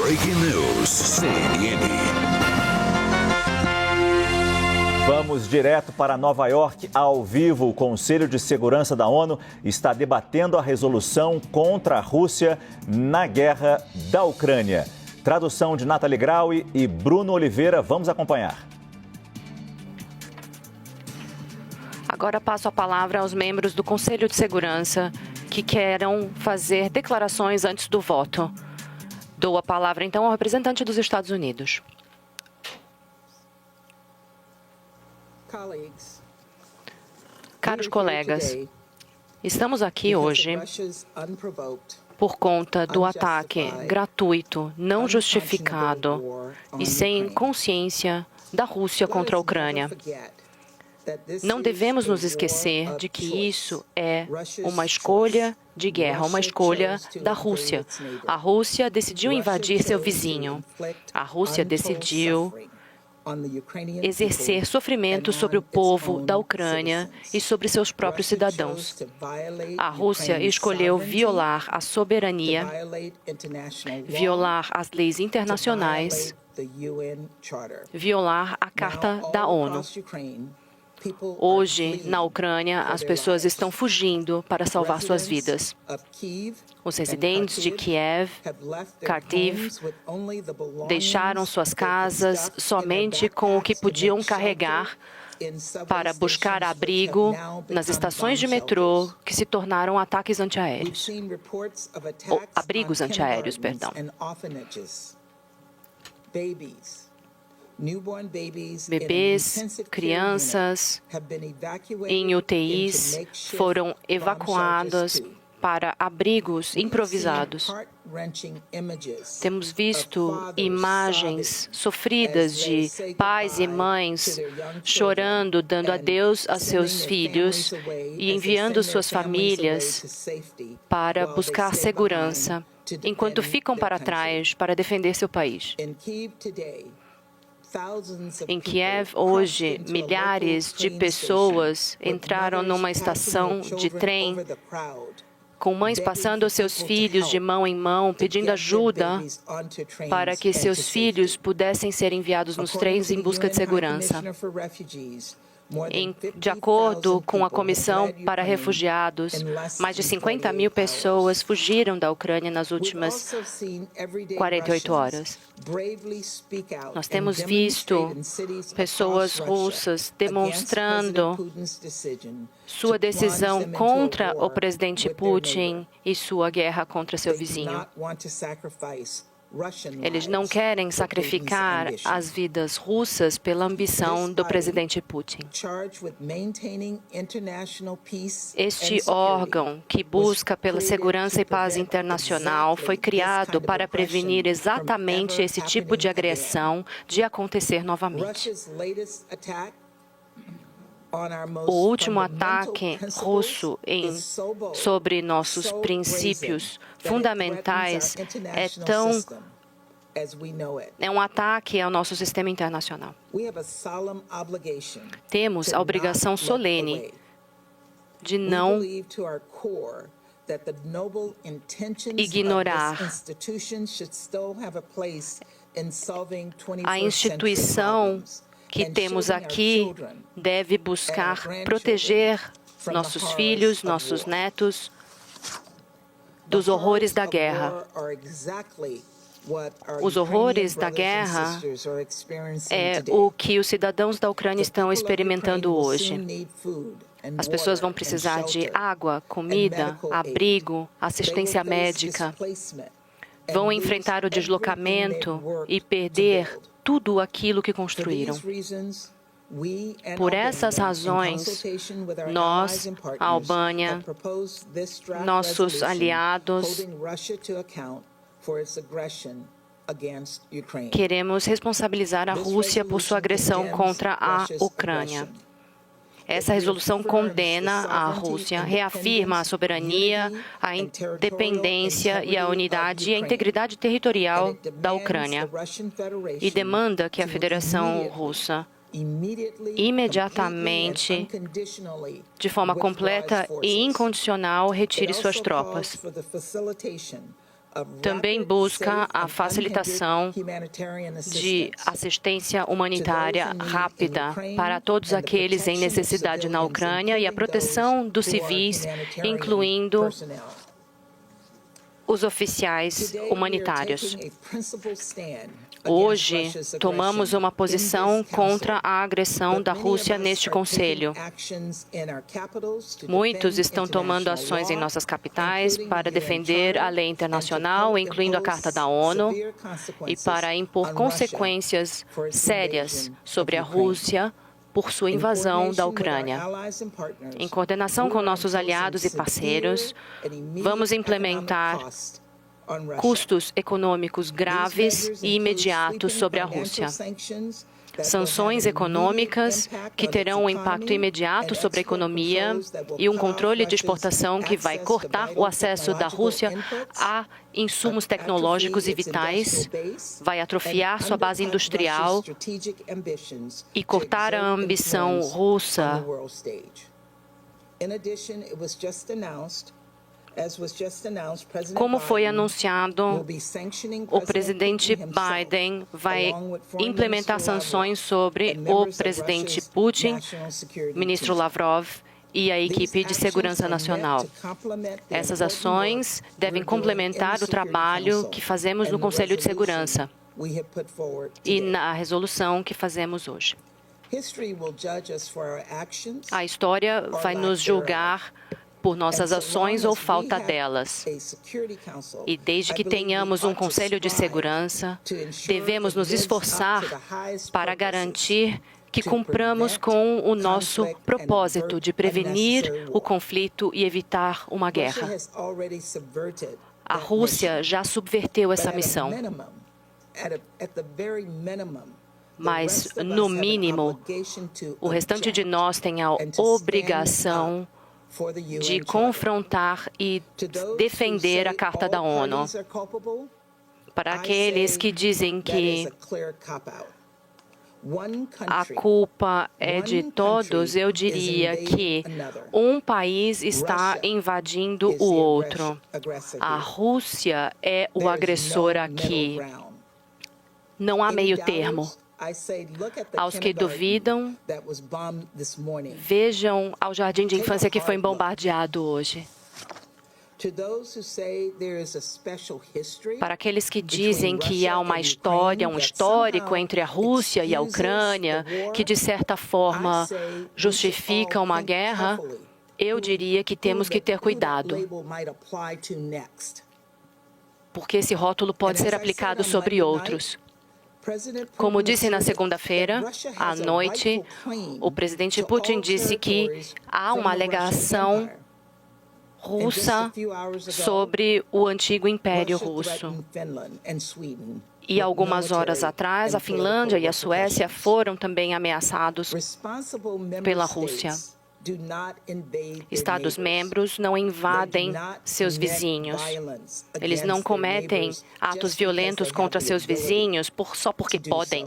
Breaking News, CNN. Vamos direto para Nova York, ao vivo. O Conselho de Segurança da ONU está debatendo a resolução contra a Rússia na guerra da Ucrânia. Tradução de Nathalie Graue e Bruno Oliveira. Vamos acompanhar. Agora passo a palavra aos membros do Conselho de Segurança que queiram fazer declarações antes do voto. Dou a palavra, então, ao representante dos Estados Unidos. Caros colegas, estamos aqui hoje por conta do ataque gratuito, não justificado e sem consciência da Rússia contra a Ucrânia. Não devemos nos esquecer de que isso é uma escolha de guerra, uma escolha da Rússia. A Rússia decidiu invadir seu vizinho. A Rússia decidiu exercer sofrimento sobre o povo da Ucrânia e sobre seus próprios cidadãos. A Rússia escolheu violar a soberania, violar as leis internacionais, violar a Carta da ONU. Hoje, na Ucrânia, as pessoas estão fugindo para salvar suas vidas. Os residentes de Kiev, Kharkiv, deixaram suas casas somente com o que podiam carregar para buscar abrigo nas estações de metrô que se tornaram ataques antiaéreos. Ou abrigos antiaéreos, perdão. Bebês, crianças em UTIs foram evacuados para abrigos improvisados. Temos visto imagens sofridas de pais e mães chorando, dando adeus a seus filhos e enviando suas famílias para buscar segurança, enquanto ficam para trás para defender seu país. Em Kiev, hoje, milhares de pessoas entraram numa estação de trem, com mães passando seus filhos de mão em mão, pedindo ajuda para que seus filhos pudessem ser enviados nos trens em busca de segurança. De acordo com a Comissão para Refugiados, mais de 50 mil pessoas fugiram da Ucrânia nas últimas 48 horas. Nós temos visto pessoas russas demonstrando sua decisão contra o presidente Putin e sua guerra contra seu vizinho. Eles não querem sacrificar as vidas russas pela ambição do presidente Putin. Este órgão que busca pela segurança e paz internacional foi criado para prevenir exatamente esse tipo de agressão de acontecer novamente. O último ataque russo sobre nossos princípios fundamentais é um ataque ao nosso sistema internacional. Temos a obrigação solene de não ignorar a instituição que temos aqui deve buscar proteger nossos filhos, nossos netos dos horrores da guerra. Os horrores da guerra é o que os cidadãos da Ucrânia estão experimentando hoje. As pessoas vão precisar de água, comida, abrigo, assistência médica. Vão enfrentar o deslocamento e perder tudo aquilo que construíram. Por essas razões, nós, a Albânia, nossos aliados, queremos responsabilizar a Rússia por sua agressão contra a Ucrânia. Essa resolução condena a Rússia, reafirma a soberania, a independência e a unidade e a integridade territorial da Ucrânia e demanda que a Federação Russa imediatamente, de forma completa e incondicional, retire suas tropas. também busca a facilitação de assistência humanitária rápida para todos aqueles em necessidade na Ucrânia e a proteção dos civis, incluindo os oficiais humanitários. Hoje, tomamos uma posição contra a agressão da Rússia neste Conselho. Muitos estão tomando ações em nossas capitais para defender a lei internacional, incluindo a Carta da ONU, e para impor consequências sérias sobre a Rússia por sua invasão da Ucrânia. Em coordenação com nossos aliados e parceiros, vamos implementar custos econômicos graves e imediatos sobre a Rússia. Sanções econômicas que terão um impacto imediato sobre a economia e um controle de exportação que vai cortar o acesso da Rússia a insumos tecnológicos e vitais, vai atrofiar sua base industrial e cortar a ambição russa. Como foi anunciado, o presidente Biden vai implementar sanções sobre o presidente Putin, ministro Lavrov e a equipe de segurança nacional. Essas ações devem complementar o trabalho que fazemos no Conselho de Segurança e na resolução que fazemos hoje. A história vai nos julgar por nossas ações ou falta delas. E desde que tenhamos um Conselho de Segurança, devemos nos esforçar para garantir que cumpramos com o nosso propósito de prevenir o conflito e evitar uma guerra. A Rússia já subverteu essa missão. Mas, no mínimo, o restante de nós tem a obrigação de confrontar e defender a Carta da ONU. Para aqueles que dizem que a culpa é de todos, eu diria que um país está invadindo o outro. A Rússia é o agressor aqui. Não há meio termo. Aos que duvidam, vejam ao jardim de infância que foi bombardeado hoje. Para aqueles que dizem que há uma história, um histórico entre a Rússia e a Ucrânia, que de certa forma justifica uma guerra, eu diria que temos que ter cuidado, porque esse rótulo pode ser aplicado sobre outros. Como disse na segunda-feira, à noite, o presidente Putin disse que há uma alegação russa sobre o antigo Império Russo. E algumas horas atrás, a Finlândia e a Suécia foram também ameaçados pela Rússia. Estados-membros não invadem seus vizinhos. Eles não cometem atos violentos contra seus vizinhos só porque podem.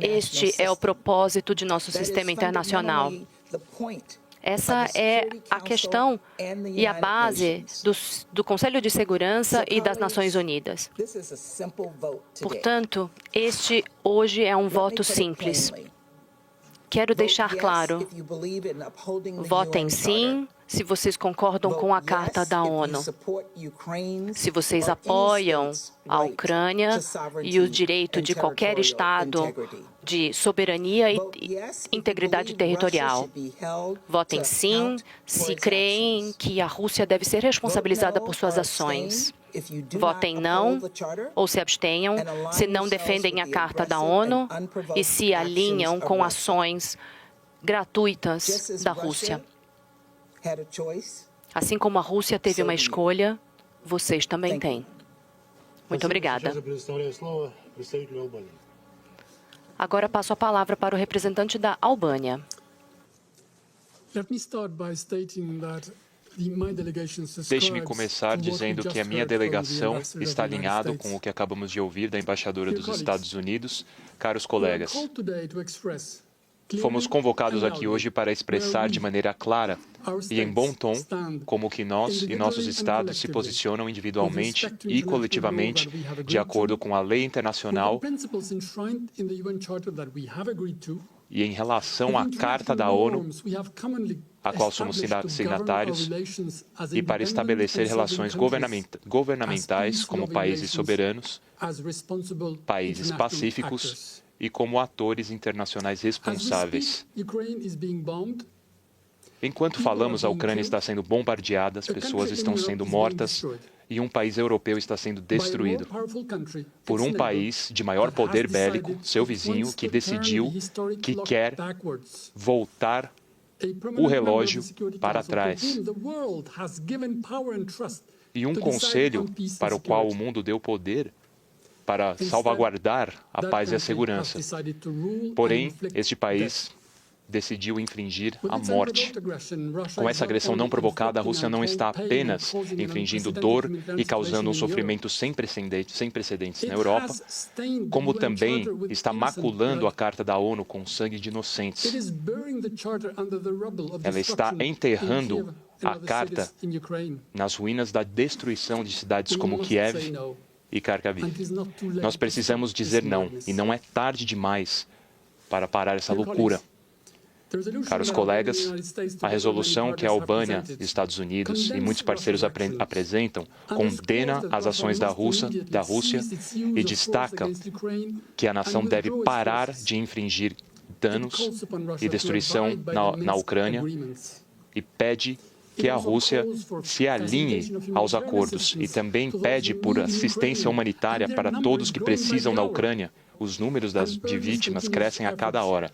Este é o propósito de nosso sistema internacional. Essa é a questão e a base do Conselho de Segurança e das Nações Unidas. Portanto, este hoje é um voto simples. Quero deixar claro, votem sim se vocês concordam com a Carta da ONU, se vocês apoiam a Ucrânia e o direito de qualquer Estado de soberania e integridade territorial. Votem sim se creem que a Rússia deve ser responsabilizada por suas ações. Votem não ou se abstenham se não defendem a Carta da ONU e se alinham com ações gratuitas da Rússia. Assim como a Rússia teve uma escolha, vocês também têm. Muito obrigada. Agora passo a palavra para o representante da Albânia. Deixe-me começar dizendo que a minha delegação está alinhada com o que acabamos de ouvir da embaixadora dos Estados Unidos. Caros colegas, Fomos convocados aqui hoje para expressar de maneira clara e em bom tom como que nós e nossos estados se posicionam individualmente e coletivamente de acordo com a lei internacional e em relação à Carta da ONU, a qual somos signatários, e para estabelecer relações governamentais como países soberanos, países pacíficos e como atores internacionais responsáveis. Enquanto falamos, a Ucrânia está sendo bombardeada, as pessoas estão sendo mortas e um país europeu está sendo destruído por um país de maior poder bélico, seu vizinho, que decidiu que quer voltar o relógio para trás. E um conselho para o qual o mundo deu poder para salvaguardar a paz e a segurança. Porém, este país decidiu infligir a morte. Com essa agressão não provocada, a Rússia não está apenas infligindo dor e causando um sofrimento sem precedentes na Europa, como também está maculando a Carta da ONU com sangue de inocentes. Ela está enterrando a Carta nas ruínas da destruição de cidades como Kiev e Kharkiv. Nós precisamos dizer não, e não é tarde demais para parar essa loucura. Caros colegas, a resolução que a Albânia, Estados Unidos e muitos parceiros apresentam condena as ações da Rússia e destaca que a nação deve parar de infligir danos e destruição na Ucrânia e pede que a Rússia se alinhe aos acordos e também pede por assistência humanitária para todos que precisam na Ucrânia. Os números de vítimas crescem a cada hora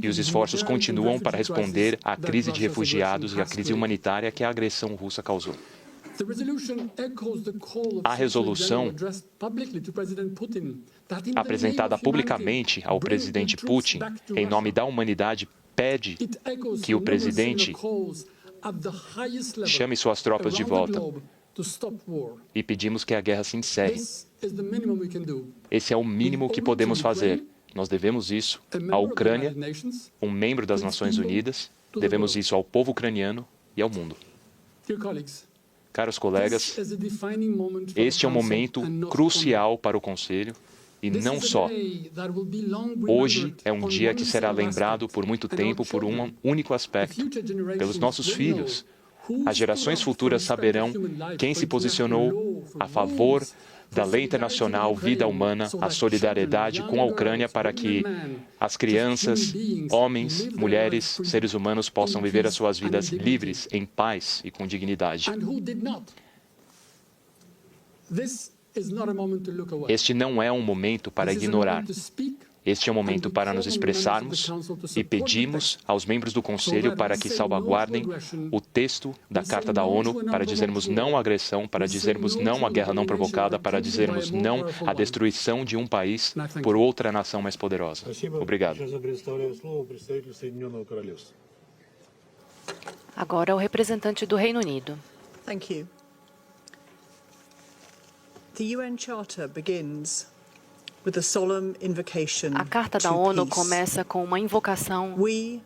e os esforços continuam para responder à crise de refugiados e à crise humanitária que a agressão russa causou. A resolução apresentada publicamente ao presidente Putin, em nome da humanidade, pede que o presidente chame suas tropas de volta e pedimos que a guerra se encerre. Esse é o mínimo que podemos fazer. Nós devemos isso à Ucrânia, um membro das Nações Unidas, devemos isso ao povo ucraniano e ao mundo. Caros colegas, este é um momento crucial para o Conselho e não só. Hoje é um dia que será lembrado por muito tempo por um único aspecto, pelos nossos filhos. As gerações futuras saberão quem se posicionou a favor da lei internacional, vida humana, a solidariedade com a Ucrânia para que as crianças, homens, mulheres, seres humanos possam viver as suas vidas livres, em paz e com dignidade. Este não é um momento para ignorar. Este é um momento para nos expressarmos e pedimos aos membros do Conselho para que salvaguardem o texto da Carta da ONU para dizermos não à agressão, para dizermos não à guerra não provocada, para dizermos não à destruição de um país por outra nação mais poderosa. Obrigado. Agora o representante do Reino Unido. Thank you. The UN Charter begins a Carta da ONU começa com uma invocação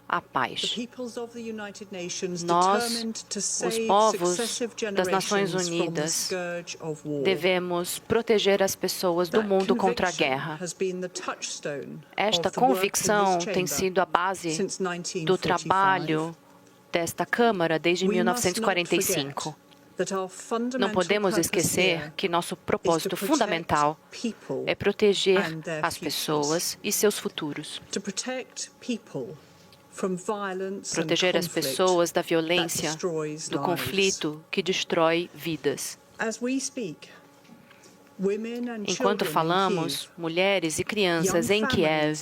à paz. Nós, os povos das Nações Unidas, devemos proteger as pessoas do mundo contra a guerra. Esta convicção tem sido a base do trabalho desta Câmara desde 1945. Não podemos esquecer que nosso propósito fundamental é proteger as pessoas e seus futuros. Proteger as pessoas da violência, do conflito que destrói vidas. Enquanto falamos, mulheres e crianças em Kiev,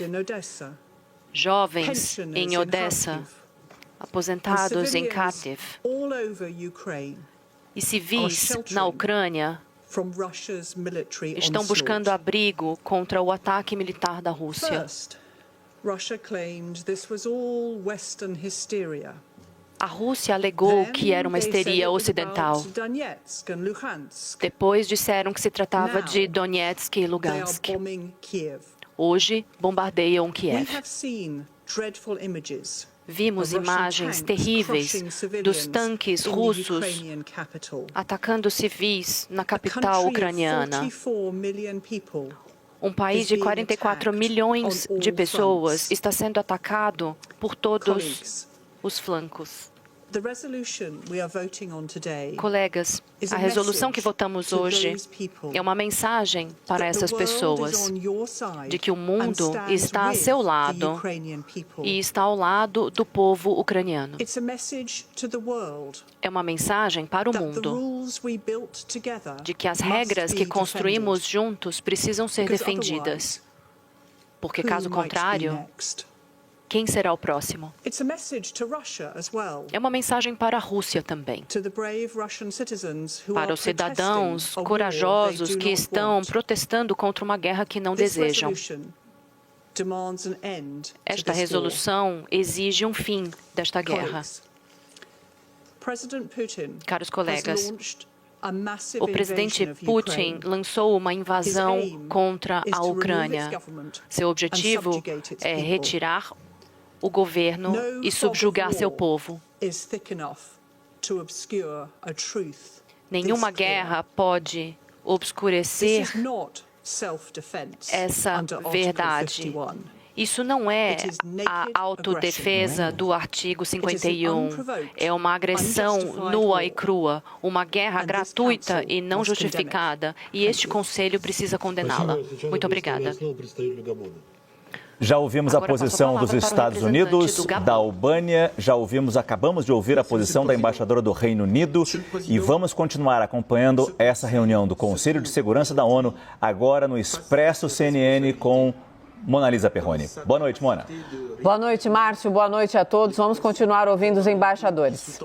jovens em Odessa, aposentados em Kharkiv, e civis na Ucrânia estão buscando abrigo contra o ataque militar da Rússia. A Rússia alegou que era uma histeria ocidental. Depois disseram que se tratava de Donetsk e Lugansk. Hoje bombardeiam Kiev. dreadful images. Vimos imagens terríveis dos tanques russos atacando civis na capital ucraniana. Um país de 44 milhões de pessoas está sendo atacado por todos os flancos. Colegas, a resolução que votamos hoje é uma mensagem para essas pessoas de que o mundo está a seu lado e está ao lado do povo ucraniano. É uma mensagem para o mundo de que as regras que construímos juntos precisam ser defendidas, porque caso contrário, quem será o próximo? É uma mensagem para a Rússia também. Para os cidadãos corajosos que estão protestando contra uma guerra que não desejam. Esta resolução exige um fim desta guerra. Caros colegas, o presidente Putin lançou uma invasão contra a Ucrânia. Seu objetivo é retirar o governo e subjugar seu povo. Nenhuma guerra pode obscurecer essa verdade. Isso não é a autodefesa do artigo 51. É uma agressão nua e crua, uma guerra gratuita e não justificada. E este Conselho precisa condená-la. Muito obrigada. Já ouvimos a posição dos Estados Unidos, da Albânia, acabamos de ouvir a posição da embaixadora do Reino Unido e vamos continuar acompanhando essa reunião do Conselho de Segurança da ONU agora no Expresso CNN com Mona Lisa Perrone. Boa noite, Mona. Boa noite, Márcio. Boa noite a todos. Vamos continuar ouvindo os embaixadores.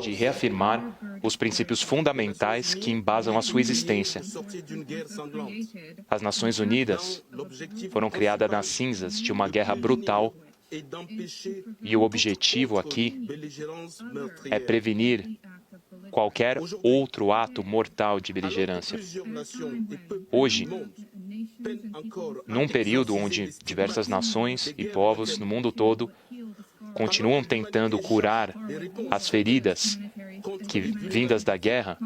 De reafirmar os princípios fundamentais que embasam a sua existência. As Nações Unidas foram criadas nas cinzas de uma guerra brutal e o objetivo aqui é prevenir qualquer outro ato mortal de beligerância. Hoje, num período onde diversas nações e povos no mundo todo continuam tentando curar as feridas vindas da guerra,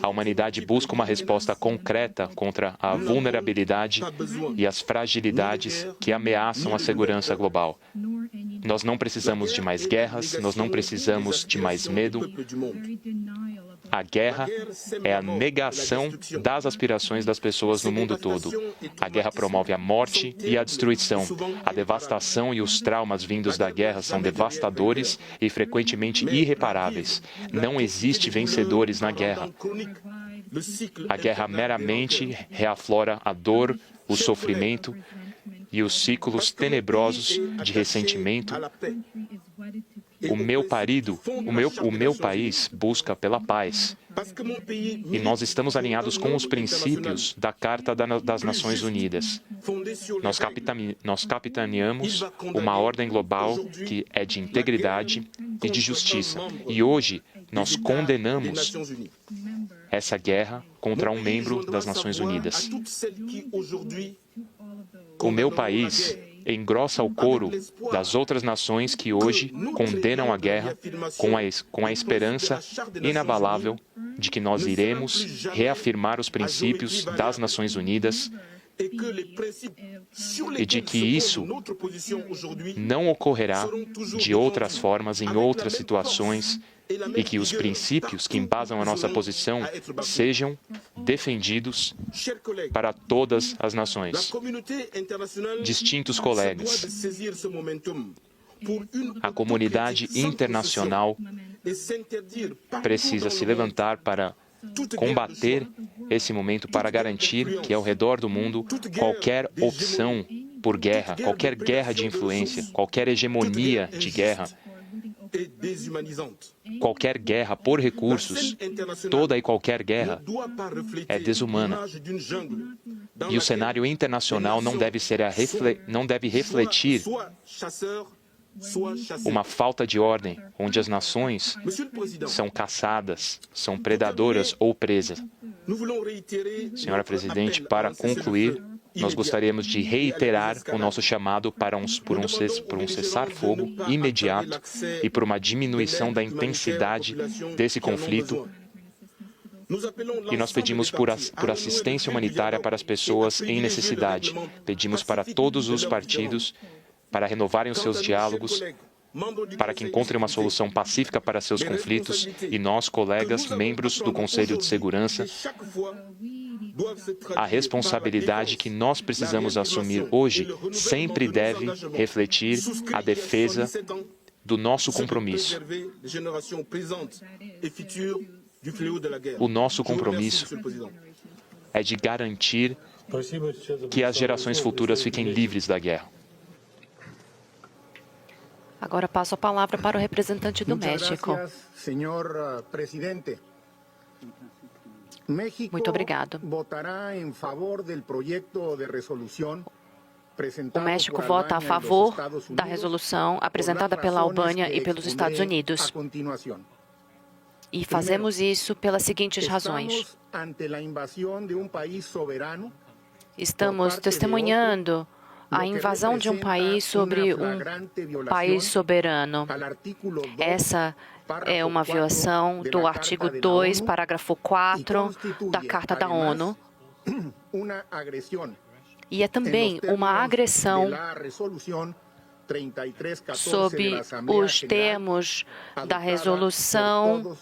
a humanidade busca uma resposta concreta contra a vulnerabilidade e as fragilidades que ameaçam a segurança global. Nós não precisamos de mais guerras, nós não precisamos de mais medo. A guerra é a negação das aspirações das pessoas no mundo todo. A guerra promove a morte e a destruição. A devastação e os traumas vindos da guerra são devastadores e frequentemente irreparáveis. Não existe vencedores na guerra. A guerra meramente reaflora a dor, o sofrimento e os ciclos tenebrosos de ressentimento. O meu país busca pela paz. E nós estamos alinhados com os princípios da Carta das Nações Unidas. Nós capitaneamos uma ordem global que é de integridade e de justiça. E hoje nós condenamos essa guerra contra um membro das Nações Unidas. O meu país engrossa o coro das outras nações que hoje condenam a guerra com a esperança inabalável de que nós iremos reafirmar os princípios das Nações Unidas e de que isso não ocorrerá de outras formas, em outras situações, e que os princípios que embasam a nossa posição sejam defendidos para todas as nações. Distintos colegas, a comunidade internacional precisa se levantar para combater esse momento, para garantir que ao redor do mundo qualquer opção por guerra, qualquer guerra de influência, qualquer hegemonia de guerra, qualquer guerra por recursos, toda e qualquer guerra é desumana. E o cenário internacional não deve refletir uma falta de ordem, onde as nações são caçadas, são predadoras ou presas. Senhora Presidente, para concluir, nós gostaríamos de reiterar o nosso chamado por um cessar-fogo imediato e por uma diminuição da intensidade desse conflito. E nós pedimos por assistência humanitária para as pessoas em necessidade. Pedimos para todos os partidos para renovarem os seus diálogos, para que encontrem uma solução pacífica para seus conflitos. E nós, colegas, membros do Conselho de Segurança, a responsabilidade que nós precisamos assumir hoje sempre deve refletir a defesa do nosso compromisso. O nosso compromisso é de garantir que as gerações futuras fiquem livres da guerra. Agora passo a palavra para o representante do México. Muito obrigado. O México vota a favor da resolução apresentada pela Albânia e pelos Estados Unidos. E fazemos isso pelas seguintes razões. Estamos testemunhando a invasão de um país sobre um país soberano. Essa é uma violação do artigo 2, parágrafo 4 da Carta da ONU. E é também uma agressão sob os termos da resolução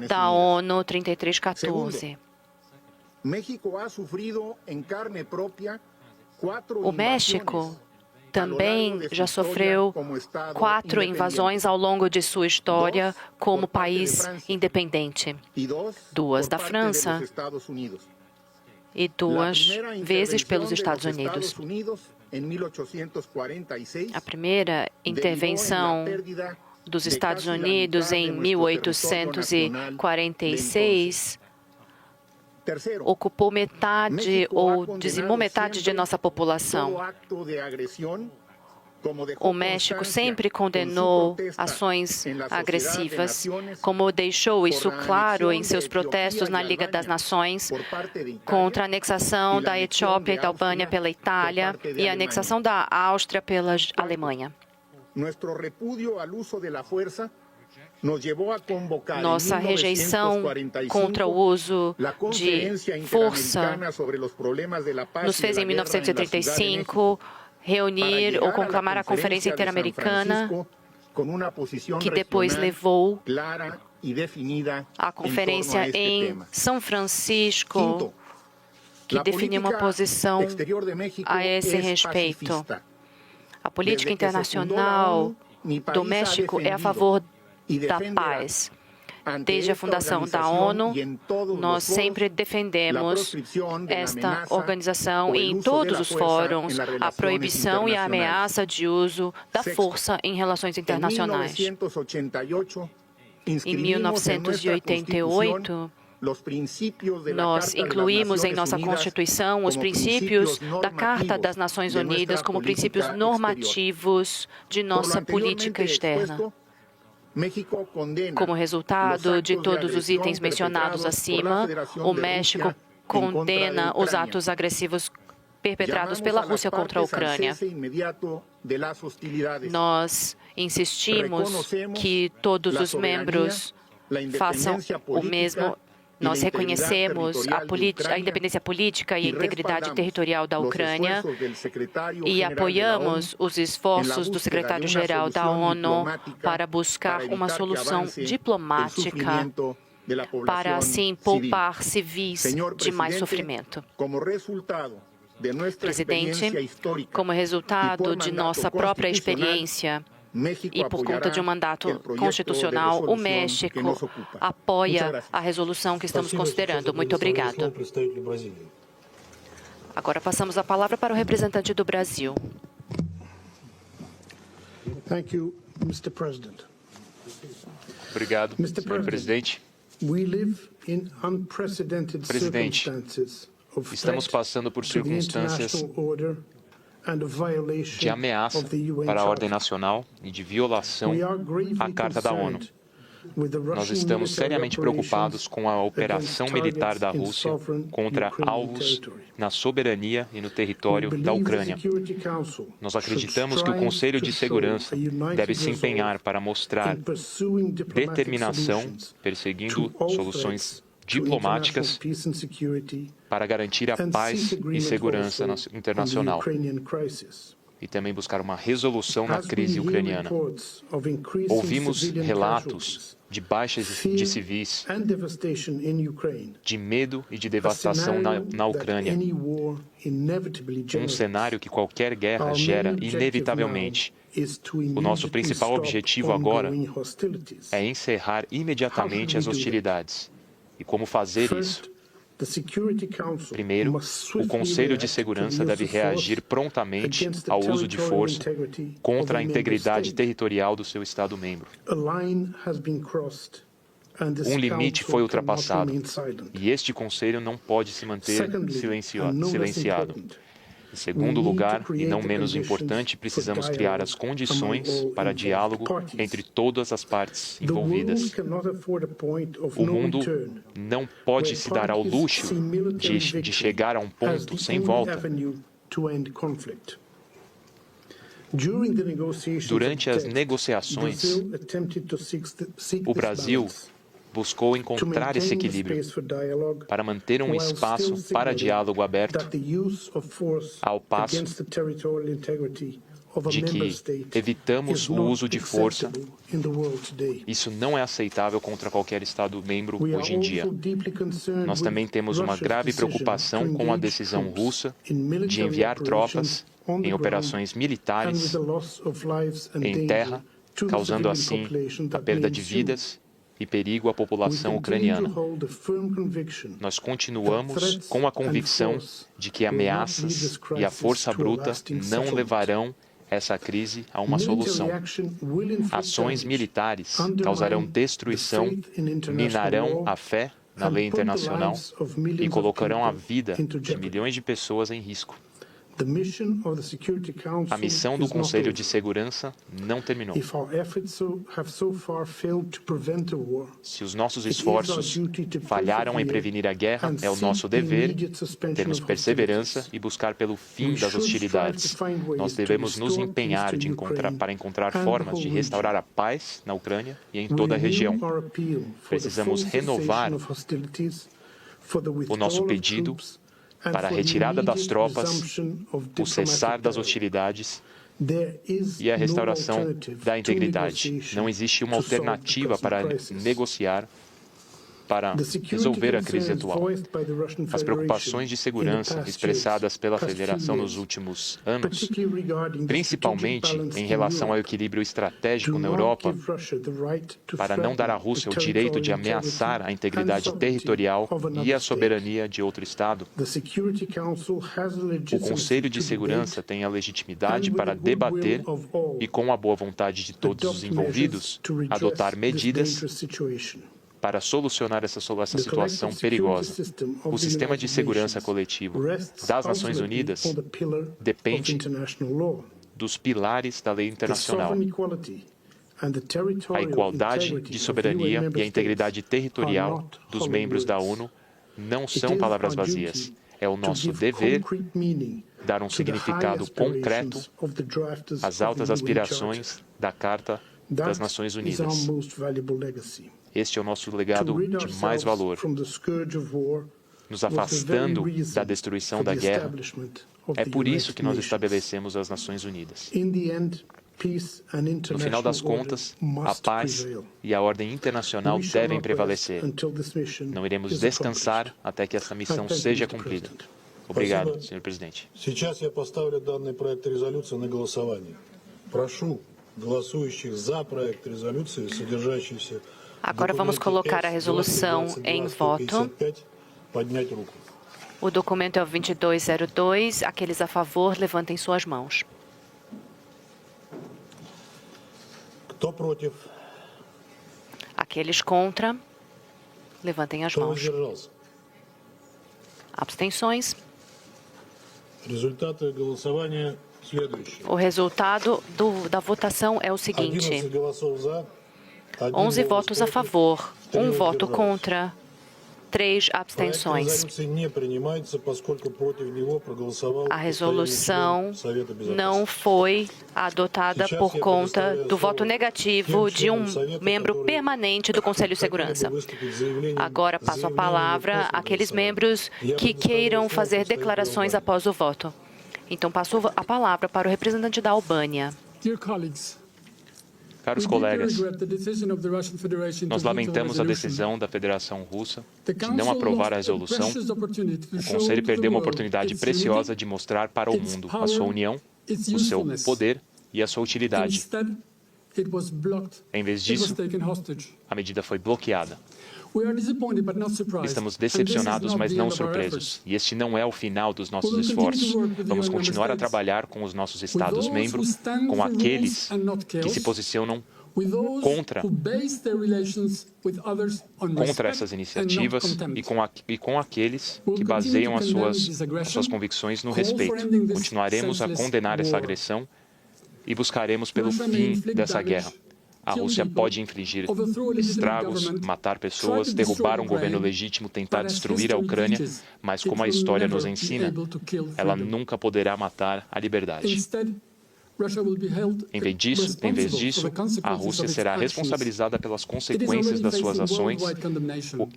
da ONU 3314. O México também já sofreu 4 invasões ao longo de sua história como país independente. 2 da França e 2 vezes pelos Estados Unidos. A primeira intervenção dos Estados Unidos em 1846 ocupou metade ou dizimou metade de nossa população. O México sempre condenou ações agressivas, como deixou isso claro em seus protestos na Liga das Nações contra a anexação da Etiópia e da Albânia pela Itália e a anexação da Áustria pela Alemanha. Nossa rejeição contra o uso de força nos fez, em 1935, reunir ou conclamar a Conferência Interamericana, que depois levou à conferência em São Francisco, que definiu uma posição a esse respeito. A política internacional do México é a favor da paz. Desde a fundação da ONU, nós sempre defendemos esta organização e em todos os fóruns a proibição e a ameaça de uso da força em relações internacionais. Em 1988, nós incluímos em nossa Constituição os princípios da Carta das Nações Unidas como princípios normativos de nossa política externa. Como resultado de todos os itens mencionados acima, o México condena os atos agressivos perpetrados pela Rússia contra a Ucrânia. Nós insistimos que todos os membros façam o mesmo. Nós reconhecemos a independência política e a integridade territorial da Ucrânia e apoiamos os esforços do secretário-geral da ONU para buscar uma solução diplomática para, assim, poupar civis de mais sofrimento. Presidente, como resultado de nossa própria experiência e por conta de um mandato constitucional, o México apoia a resolução que estamos considerando. Muito obrigado. Agora passamos a palavra para o representante do Brasil. Obrigado, senhor presidente. Presidente, estamos passando por circunstâncias de ameaça para a ordem nacional e de violação à Carta da ONU. Nós estamos seriamente preocupados com a operação militar da Rússia contra alvos na soberania e no território da Ucrânia. Nós acreditamos que o Conselho de Segurança deve se empenhar para mostrar determinação, perseguindo soluções diplomáticas para garantir a paz e segurança internacional e também buscar uma resolução na crise ucraniana. Ouvimos relatos de baixas de civis, de medo e de devastação na Ucrânia. Um cenário que qualquer guerra gera inevitavelmente. O nosso principal objetivo agora é encerrar imediatamente as hostilidades. E como fazer isso? Primeiro, o Conselho de Segurança deve reagir prontamente ao uso de força contra a integridade territorial do seu Estado-membro. Um limite foi ultrapassado e este Conselho não pode se manter silenciado. Em segundo lugar, e não menos importante, precisamos criar as condições para diálogo entre todas as partes envolvidas. O mundo não pode se dar ao luxo de chegar a um ponto sem volta. Durante as negociações, o Brasil buscou encontrar esse equilíbrio para manter um espaço para diálogo aberto, ao passo de que evitamos o uso de força. Isso não é aceitável contra qualquer Estado-membro hoje em dia. Nós também temos uma grave preocupação com a decisão russa de enviar tropas em operações militares em terra, causando assim a perda de vidas e perigo à população ucraniana. Nós continuamos com a convicção de que ameaças e a força bruta não levarão essa crise a uma solução. Ações militares causarão destruição, minarão a fé na lei internacional e colocarão a vida de milhões de pessoas em risco. A missão do Conselho de Segurança não terminou. Se os nossos esforços falharam em prevenir a guerra, é o nosso dever termos perseverança e buscar pelo fim das hostilidades. Nós devemos nos empenhar para encontrar formas de restaurar a paz na Ucrânia e em toda a região. Precisamos renovar o nosso pedido para a retirada das tropas, o cessar das hostilidades e a restauração da integridade. Não existe uma alternativa para negociar para resolver a crise atual. As preocupações de segurança expressadas pela Federação nos últimos anos, principalmente em relação ao equilíbrio estratégico na Europa, para não dar à Rússia o direito de ameaçar a integridade territorial e a soberania de outro Estado, o Conselho de Segurança tem a legitimidade para debater e, com a boa vontade de todos os envolvidos, adotar medidas para solucionar essa situação perigosa. O sistema de segurança coletivo das Nações Unidas depende dos pilares da lei internacional. A igualdade de soberania e a integridade territorial dos membros da ONU não são palavras vazias. É o nosso dever dar um significado concreto às altas aspirações da Carta das Nações Unidas. Este é o nosso legado de mais valor, nos afastando da destruição da guerra. É por isso que nós estabelecemos as Nações Unidas. No final das contas, a paz e a ordem internacional devem prevalecer. Não iremos descansar até que essa missão seja cumprida. Obrigado, senhor presidente. Сейчас я поставлю данный проект резолюции на голосование. Прошу голосующих за проект резолюции, содержащийся Agora vamos colocar a resolução em voto. O documento é o 2202. Aqueles a favor, levantem suas mãos. Aqueles contra, levantem as mãos. Abstenções. O resultado da votação é o seguinte: 11 votos a favor, 1 voto contra, 3 abstenções. A resolução não foi adotada por conta do voto negativo de um membro permanente do Conselho de Segurança. Agora passo a palavra àqueles membros que queiram fazer declarações após o voto. Então passo a palavra para o representante da Albânia. Caros colegas, nós lamentamos a decisão da Federação Russa de não aprovar a resolução. O Conselho perdeu uma oportunidade preciosa de mostrar para o mundo a sua união, o seu poder e a sua utilidade. Em vez disso, a medida foi bloqueada. Estamos decepcionados, mas não surpresos. E este não é o final dos nossos esforços. Vamos continuar a trabalhar com os nossos Estados-membros, com aqueles que se posicionam contra essas iniciativas e com aqueles que baseiam as suas convicções no respeito. Continuaremos a condenar essa agressão e buscaremos pelo fim dessa guerra. A Rússia pode infligir estragos, matar pessoas, derrubar um governo legítimo, tentar destruir a Ucrânia, mas como a história nos ensina, ela nunca poderá matar a liberdade. Em vez disso, a Rússia será responsabilizada pelas consequências das suas ações.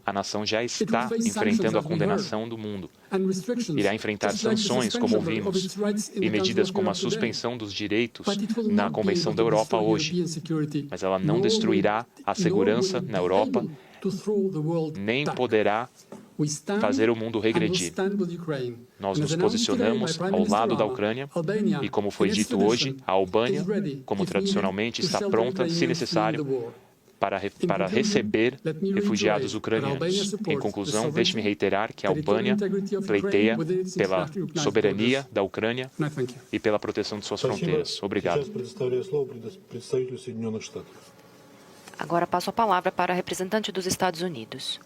A nação já está enfrentando a condenação do mundo. Irá enfrentar sanções, como ouvimos, e medidas como a suspensão dos direitos na Convenção da Europa hoje. Mas ela não destruirá a segurança na Europa, nem poderá fazer o mundo regredir. Nós nos posicionamos ao lado da Ucrânia e, como foi dito hoje, a Albânia, como tradicionalmente, está pronta, se necessário, para receber refugiados ucranianos. Em conclusão, deixe-me reiterar que a Albânia pleiteia pela soberania da Ucrânia e pela proteção de suas fronteiras. Obrigado. Agora passo a palavra para a representante dos Estados Unidos.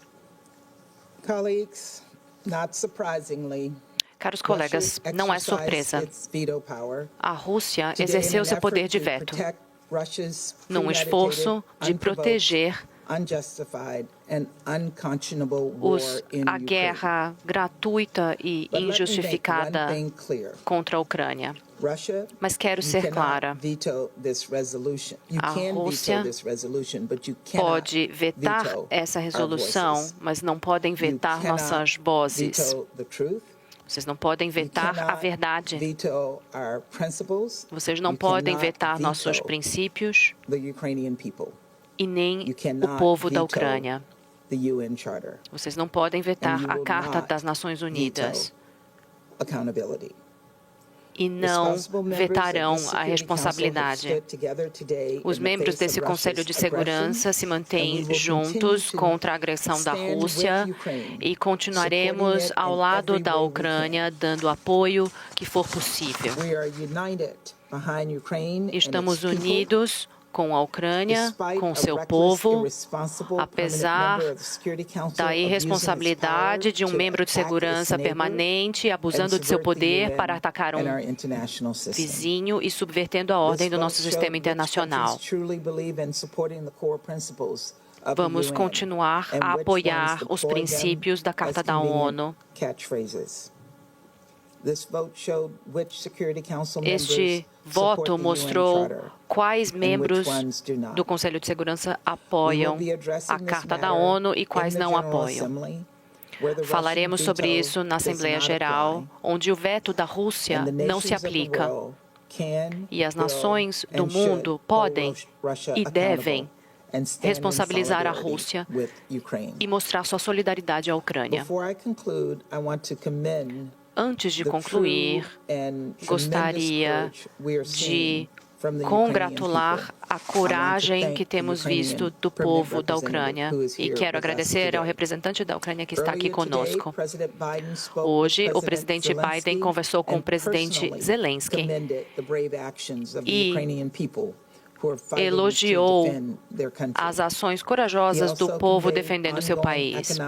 Caros colegas, não é surpresa. A Rússia exerceu seu poder de veto num esforço de proteger a guerra gratuita e injustificada contra a Ucrânia. Mas quero ser clara. A Rússia pode vetar essa resolução, mas não podem vetar nossas vozes. Vocês não podem vetar a verdade. Vocês não podem vetar nossos princípios e nem o povo da Ucrânia. Vocês não podem vetar a Carta das Nações Unidas. E não vetarão a responsabilidade. Os membros desse Conselho de Segurança se mantêm juntos contra a agressão da Rússia e continuaremos ao lado da Ucrânia, dando apoio que for possível. Estamos unidos com a Ucrânia, com seu povo, apesar da irresponsabilidade de um membro de segurança permanente abusando de seu poder para atacar um vizinho e subvertendo a ordem do nosso sistema internacional. Vamos continuar a apoiar os princípios da Carta da ONU. Este voto mostrou quais membros do Conselho de Segurança apoiam a Carta da ONU e quais não apoiam. Falaremos sobre isso na Assembleia Geral, onde o veto da Rússia não se aplica. E as nações do mundo podem e devem responsabilizar a Rússia e mostrar sua solidariedade à Ucrânia. Antes de concluir, gostaria de congratular a coragem que temos visto do povo da Ucrânia e quero agradecer ao representante da Ucrânia que está aqui conosco. Hoje, o presidente Biden conversou com o presidente Zelensky e elogiou as ações corajosas do povo defendendo seu país.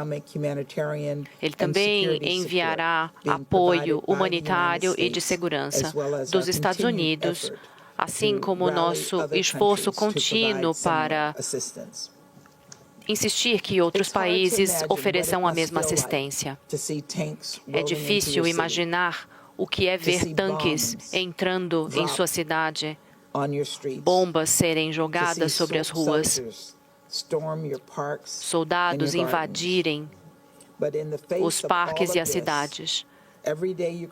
Ele também enviará apoio humanitário e de segurança dos Estados Unidos assim como o nosso esforço contínuo para insistir que outros países ofereçam a mesma assistência. É difícil imaginar o que é ver tanques entrando em sua cidade, bombas serem jogadas sobre as ruas, soldados invadirem os parques e as cidades.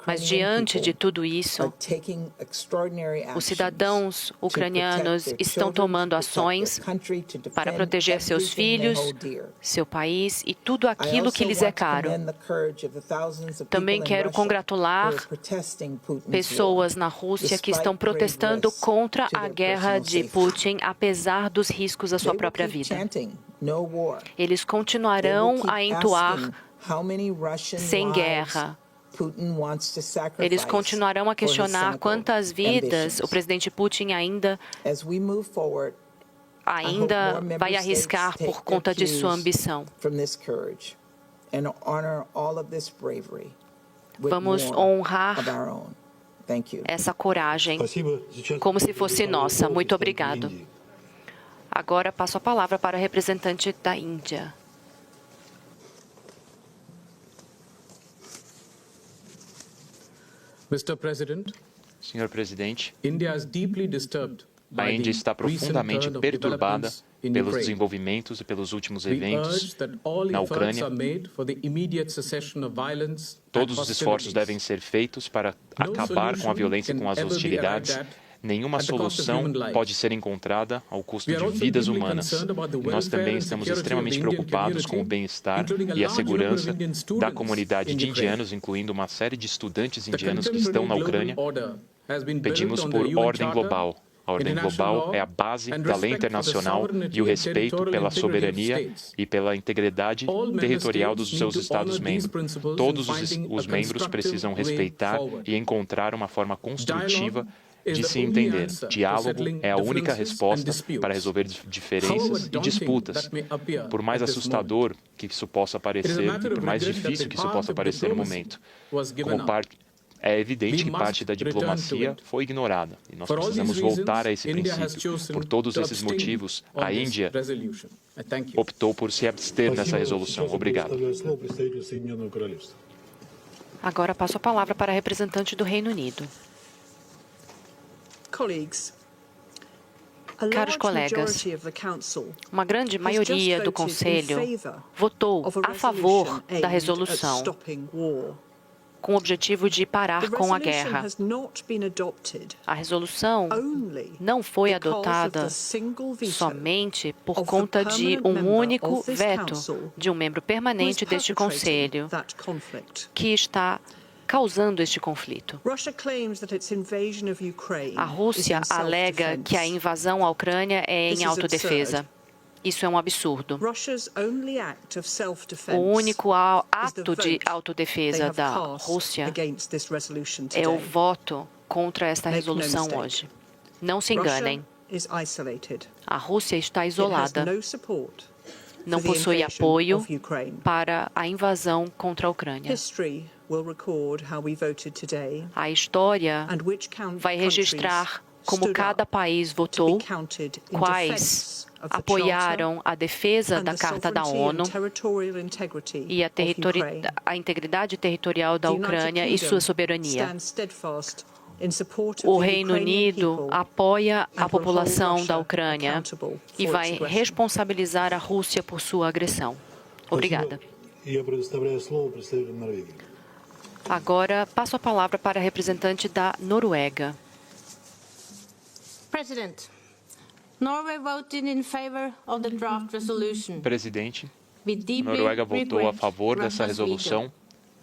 Mas diante de tudo isso, os cidadãos ucranianos estão tomando ações para proteger seus filhos, seu país e tudo aquilo que lhes é caro. Também quero congratular pessoas na Rússia que estão protestando contra a guerra de Putin, apesar dos riscos à sua própria vida. Eles continuarão a entoar sem guerra. Eles continuarão a questionar quantas vidas o presidente Putin ainda vai arriscar por conta de sua ambição. Vamos honrar essa coragem como se fosse nossa. Muito obrigado. Agora passo a palavra para a representante da Índia. Senhor presidente, a Índia está profundamente perturbada pelos desenvolvimentos e pelos últimos eventos na Ucrânia. Todos os esforços devem ser feitos para acabar com a violência e com as hostilidades. Nenhuma solução pode ser encontrada ao custo de vidas humanas. Nós também estamos extremamente preocupados com o bem-estar e a segurança da comunidade de indianos, incluindo uma série de estudantes indianos que estão na Ucrânia. Pedimos por ordem global. A ordem global é a base da lei internacional e o respeito pela soberania e pela integridade territorial dos seus Estados-membros. Todos os membros precisam respeitar e encontrar uma forma construtiva de se entender. Diálogo é a única resposta para resolver diferenças e disputas. Por mais assustador que isso possa parecer, e por mais difícil que isso possa parecer no momento, é evidente que parte da diplomacia foi ignorada. E nós precisamos voltar a esse princípio. Por todos esses motivos, a Índia optou por se abster nessa resolução. Obrigado. Agora passo a palavra para a representante do Reino Unido. Caros colegas, uma grande maioria do Conselho votou a favor da resolução com o objetivo de parar com a guerra. A resolução não foi adotada somente por conta de um único veto de um membro permanente deste Conselho que está causando este conflito. A Rússia alega que a invasão à Ucrânia é em autodefesa. Isso é um absurdo. O único ato de autodefesa da Rússia é o voto contra esta resolução hoje. Não se enganem. A Rússia está isolada. Não possui apoio para a invasão contra a Ucrânia. A história vai registrar como cada país votou, quais apoiaram a defesa da Carta da ONU e a integridade territorial da Ucrânia e sua soberania. O Reino Unido apoia a população da Ucrânia e vai responsabilizar a Rússia por sua agressão. Obrigada. Agora, passo a palavra para a representante da Noruega. Presidente, a Noruega votou a favor dessa resolução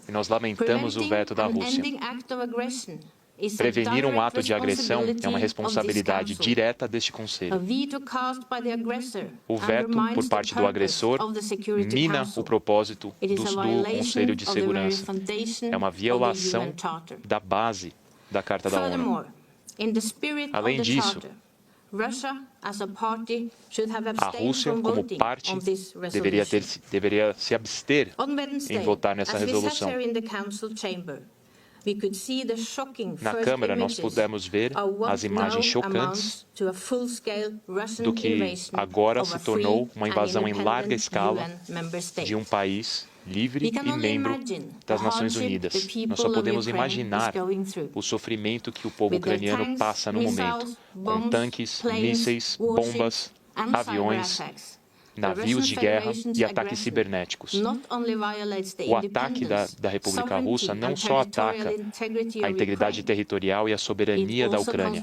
e nós lamentamos o veto da Rússia. Prevenir um ato de agressão é uma responsabilidade direta deste Conselho. O veto por parte do agressor mina o propósito do Conselho de Segurança. É uma violação da base da Carta da ONU. Além disso, a Rússia, como parte, deveria se abster em votar nessa resolução. Na câmera, nós pudemos ver as imagens chocantes do que agora se tornou uma invasão em larga escala de um país livre e membro das Nações Unidas. Nós só podemos imaginar o sofrimento que o povo ucraniano passa no momento, com tanques, mísseis, bombas, aviões, navios de guerra e ataques cibernéticos. O ataque da República Russa não só ataca a integridade territorial e a soberania da Ucrânia,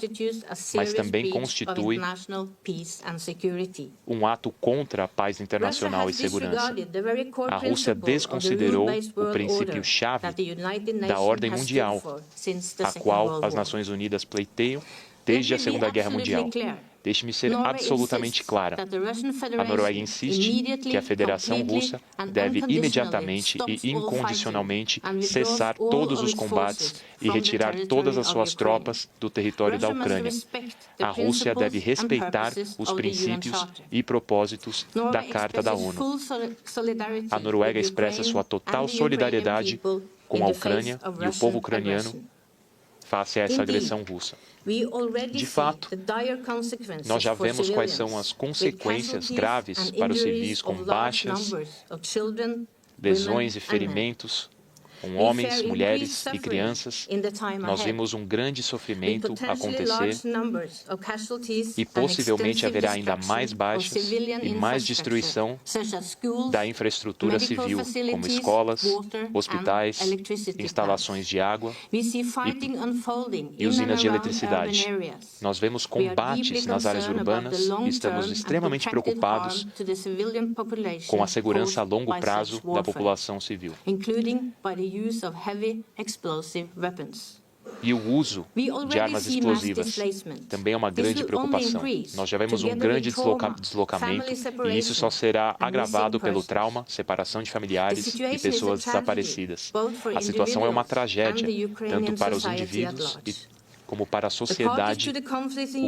mas também constitui um ato contra a paz internacional e segurança. A Rússia desconsiderou o princípio-chave da ordem mundial, a qual as Nações Unidas pleiteiam desde a Segunda Guerra Mundial. Deixe-me ser absolutamente clara. A Noruega insiste que a Federação Russa deve imediatamente e incondicionalmente cessar todos os combates e retirar todas as suas tropas do território da Ucrânia. A Rússia deve respeitar os princípios e propósitos da Carta da ONU. A Noruega expressa sua total solidariedade com a Ucrânia e o povo ucraniano face a essa agressão russa. De fato, nós já vemos quais são as consequências graves para os civis, com baixas, lesões e ferimentos, com homens, mulheres e crianças. Nós vimos um grande sofrimento acontecer e possivelmente haverá ainda mais baixas e mais destruição da infraestrutura civil, como escolas, hospitais, instalações de água e usinas de eletricidade. Nós vemos combates nas áreas urbanas e estamos extremamente preocupados com a segurança a longo prazo da população civil. E o uso de armas explosivas também é uma grande preocupação. Nós já vemos um grande deslocamento e isso só será agravado pelo trauma, separação de familiares e pessoas desaparecidas. A situação é uma tragédia, tanto para os indivíduos como para a sociedade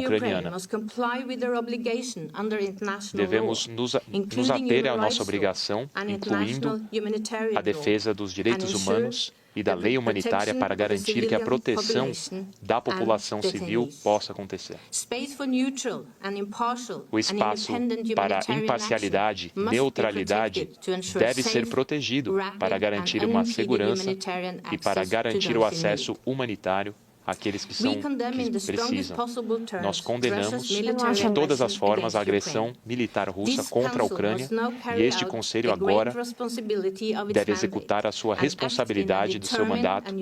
ucraniana. Devemos nos ater à nossa obrigação, incluindo a defesa dos direitos humanos e da lei humanitária para garantir que a proteção da população civil possa acontecer. O espaço para imparcialidade, neutralidade, deve ser protegido para garantir uma segurança e para garantir o acesso humanitário àqueles que precisam. Nós condenamos de todas as formas a agressão militar russa contra a Ucrânia e este Conselho agora deve executar a sua responsabilidade do seu mandato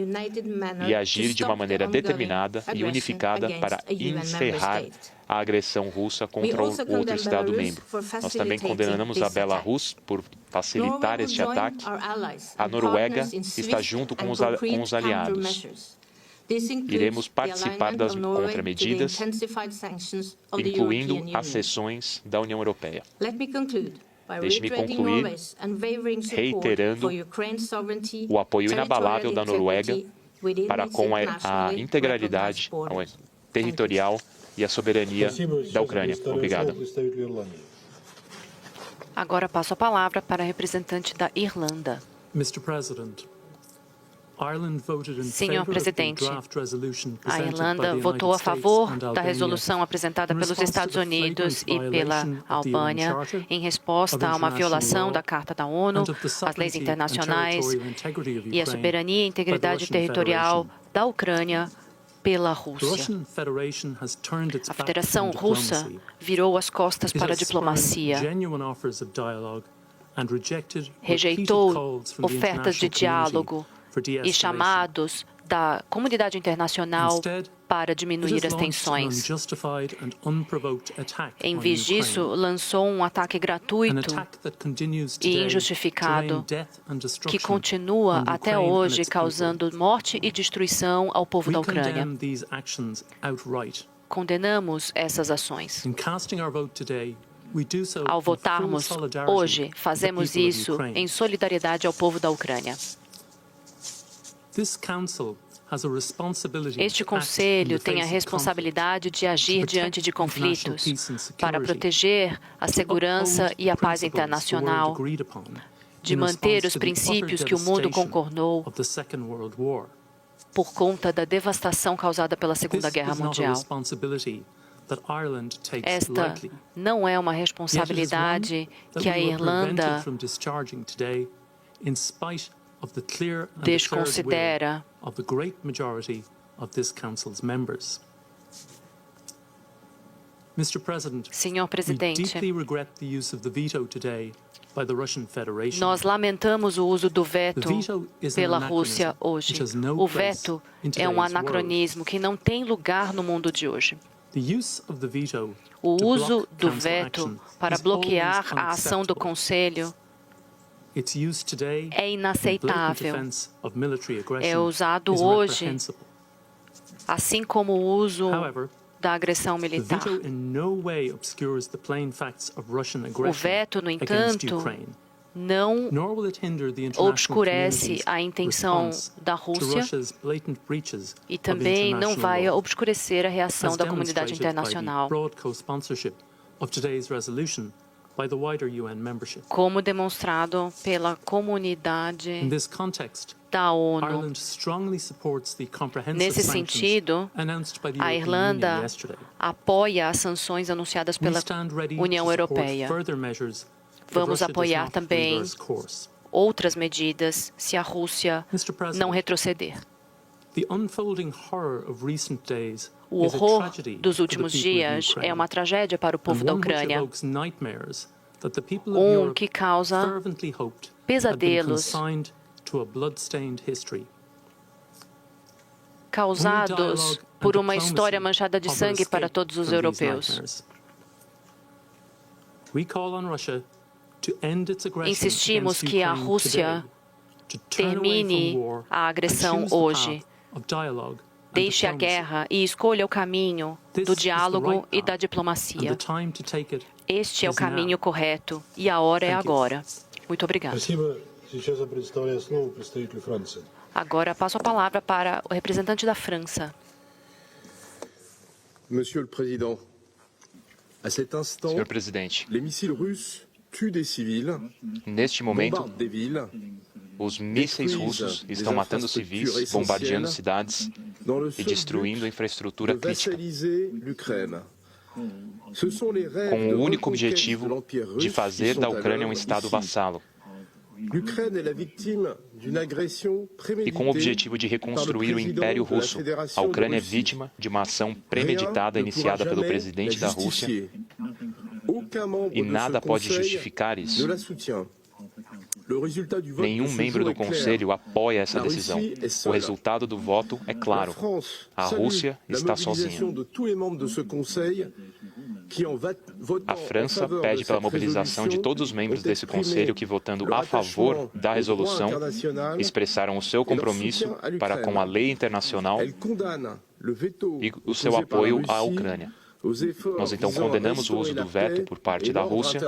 e agir de uma maneira determinada e unificada para encerrar a agressão russa contra o outro Estado-membro. Nós também condenamos a Belarus por facilitar este ataque. A Noruega está junto com os aliados. Iremos participar das contramedidas, incluindo as sessões da União Europeia. Deixe-me concluir reiterando o apoio inabalável da Noruega para com a integralidade territorial e a soberania da Ucrânia. Obrigado. Agora passo a palavra para a representante da Irlanda. Senhor presidente, a Irlanda votou a favor da resolução apresentada pelos Estados Unidos e pela Albânia em resposta a uma violação da Carta da ONU, as leis internacionais e a soberania e integridade territorial da Ucrânia pela Rússia. A Federação Russa virou as costas para a diplomacia, rejeitou ofertas de diálogo e chamados da comunidade internacional para diminuir as tensões. Em vez disso, lançou um ataque gratuito e injustificado que continua até hoje causando morte e destruição ao povo da Ucrânia. Condenamos essas ações. Ao votarmos hoje, fazemos isso em solidariedade ao povo da Ucrânia. Este Conselho tem a responsabilidade de agir diante de conflitos para proteger a segurança e a paz internacional, de manter os princípios que o mundo concordou por conta da devastação causada pela Segunda Guerra Mundial. Esta não é uma responsabilidade que a Irlanda desconsidera. Senhor Presidente, nós lamentamos o uso do veto pela Rússia hoje. O veto é um anacronismo que não tem lugar no mundo de hoje. O uso do veto para bloquear a ação do Conselho é inaceitável. É usado hoje, assim como o uso da agressão militar. O veto, no entanto, não obscurece a intenção da Rússia e também não vai obscurecer a reação da comunidade internacional, como demonstrado pela comunidade da ONU. Nesse sentido, a Irlanda apoia as sanções anunciadas pela União Europeia. Vamos apoiar também outras medidas se a Rússia não retroceder. O horror dos últimos dias é uma tragédia para o povo da Ucrânia, que causa pesadelos causados por uma história manchada de sangue para todos os europeus. Insistimos que a Rússia termine a agressão hoje, deixe a guerra e escolha o caminho do diálogo e da diplomacia. Este é o caminho correto e a hora é agora. Muito obrigado. Agora passo a palavra para o representante da França. Senhor Presidente, neste momento, os mísseis russos estão matando civis, bombardeando cidades e destruindo infraestrutura crítica, com o único objetivo de fazer da Ucrânia um Estado vassalo. E com o objetivo de reconstruir o Império Russo, a Ucrânia é vítima de uma ação premeditada iniciada pelo presidente da Rússia e nada pode justificar isso. Nenhum membro do Conselho apoia essa decisão. O resultado do voto é claro. A Rússia está sozinha. A França pede pela mobilização de todos os membros desse Conselho que, votando a favor da resolução, expressaram o seu compromisso para com a lei internacional e o seu apoio à Ucrânia. Nós então condenamos o uso do veto por parte da Rússia,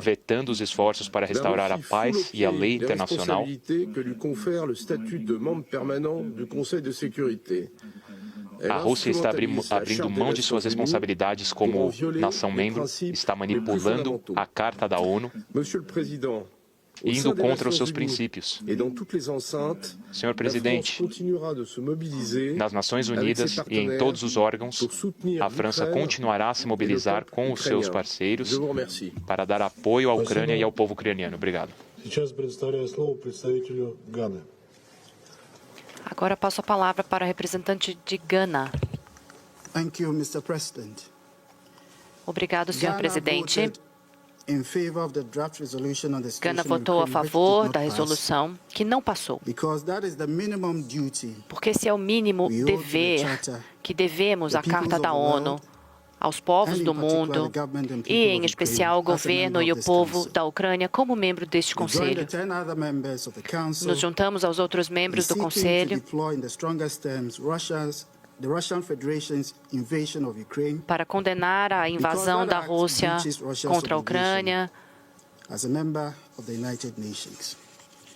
vetando os esforços para restaurar a paz e a lei internacional. A Rússia está abrindo mão de suas responsabilidades como nação-membro, está manipulando a Carta da ONU, indo contra os seus princípios. Senhor Presidente, nas Nações Unidas e em todos os órgãos, a França continuará a se mobilizar com os seus parceiros para dar apoio à Ucrânia e ao povo ucraniano. Obrigado. Agora passo a palavra para o representante de Gana. Obrigado, senhor presidente. Gana votou a favor da resolução que não passou, porque esse é o mínimo dever que devemos à Carta da ONU aos povos do mundo e, em especial, ao governo e o povo da Ucrânia como membro deste Conselho. Nos juntamos aos outros membros do Conselho para condenar a invasão da Rússia contra a Ucrânia,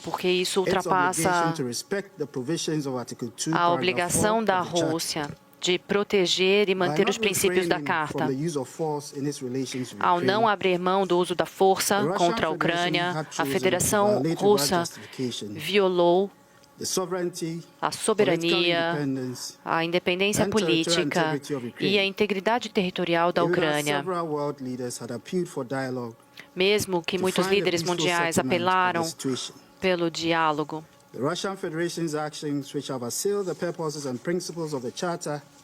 porque isso ultrapassa a obrigação da Rússia de proteger e manter os princípios da Carta. Ao não abrir mão do uso da força contra a Ucrânia, a Federação Russa violou a soberania, a independência política e a integridade territorial da Ucrânia. Mesmo que muitos líderes mundiais apelaram pelo diálogo,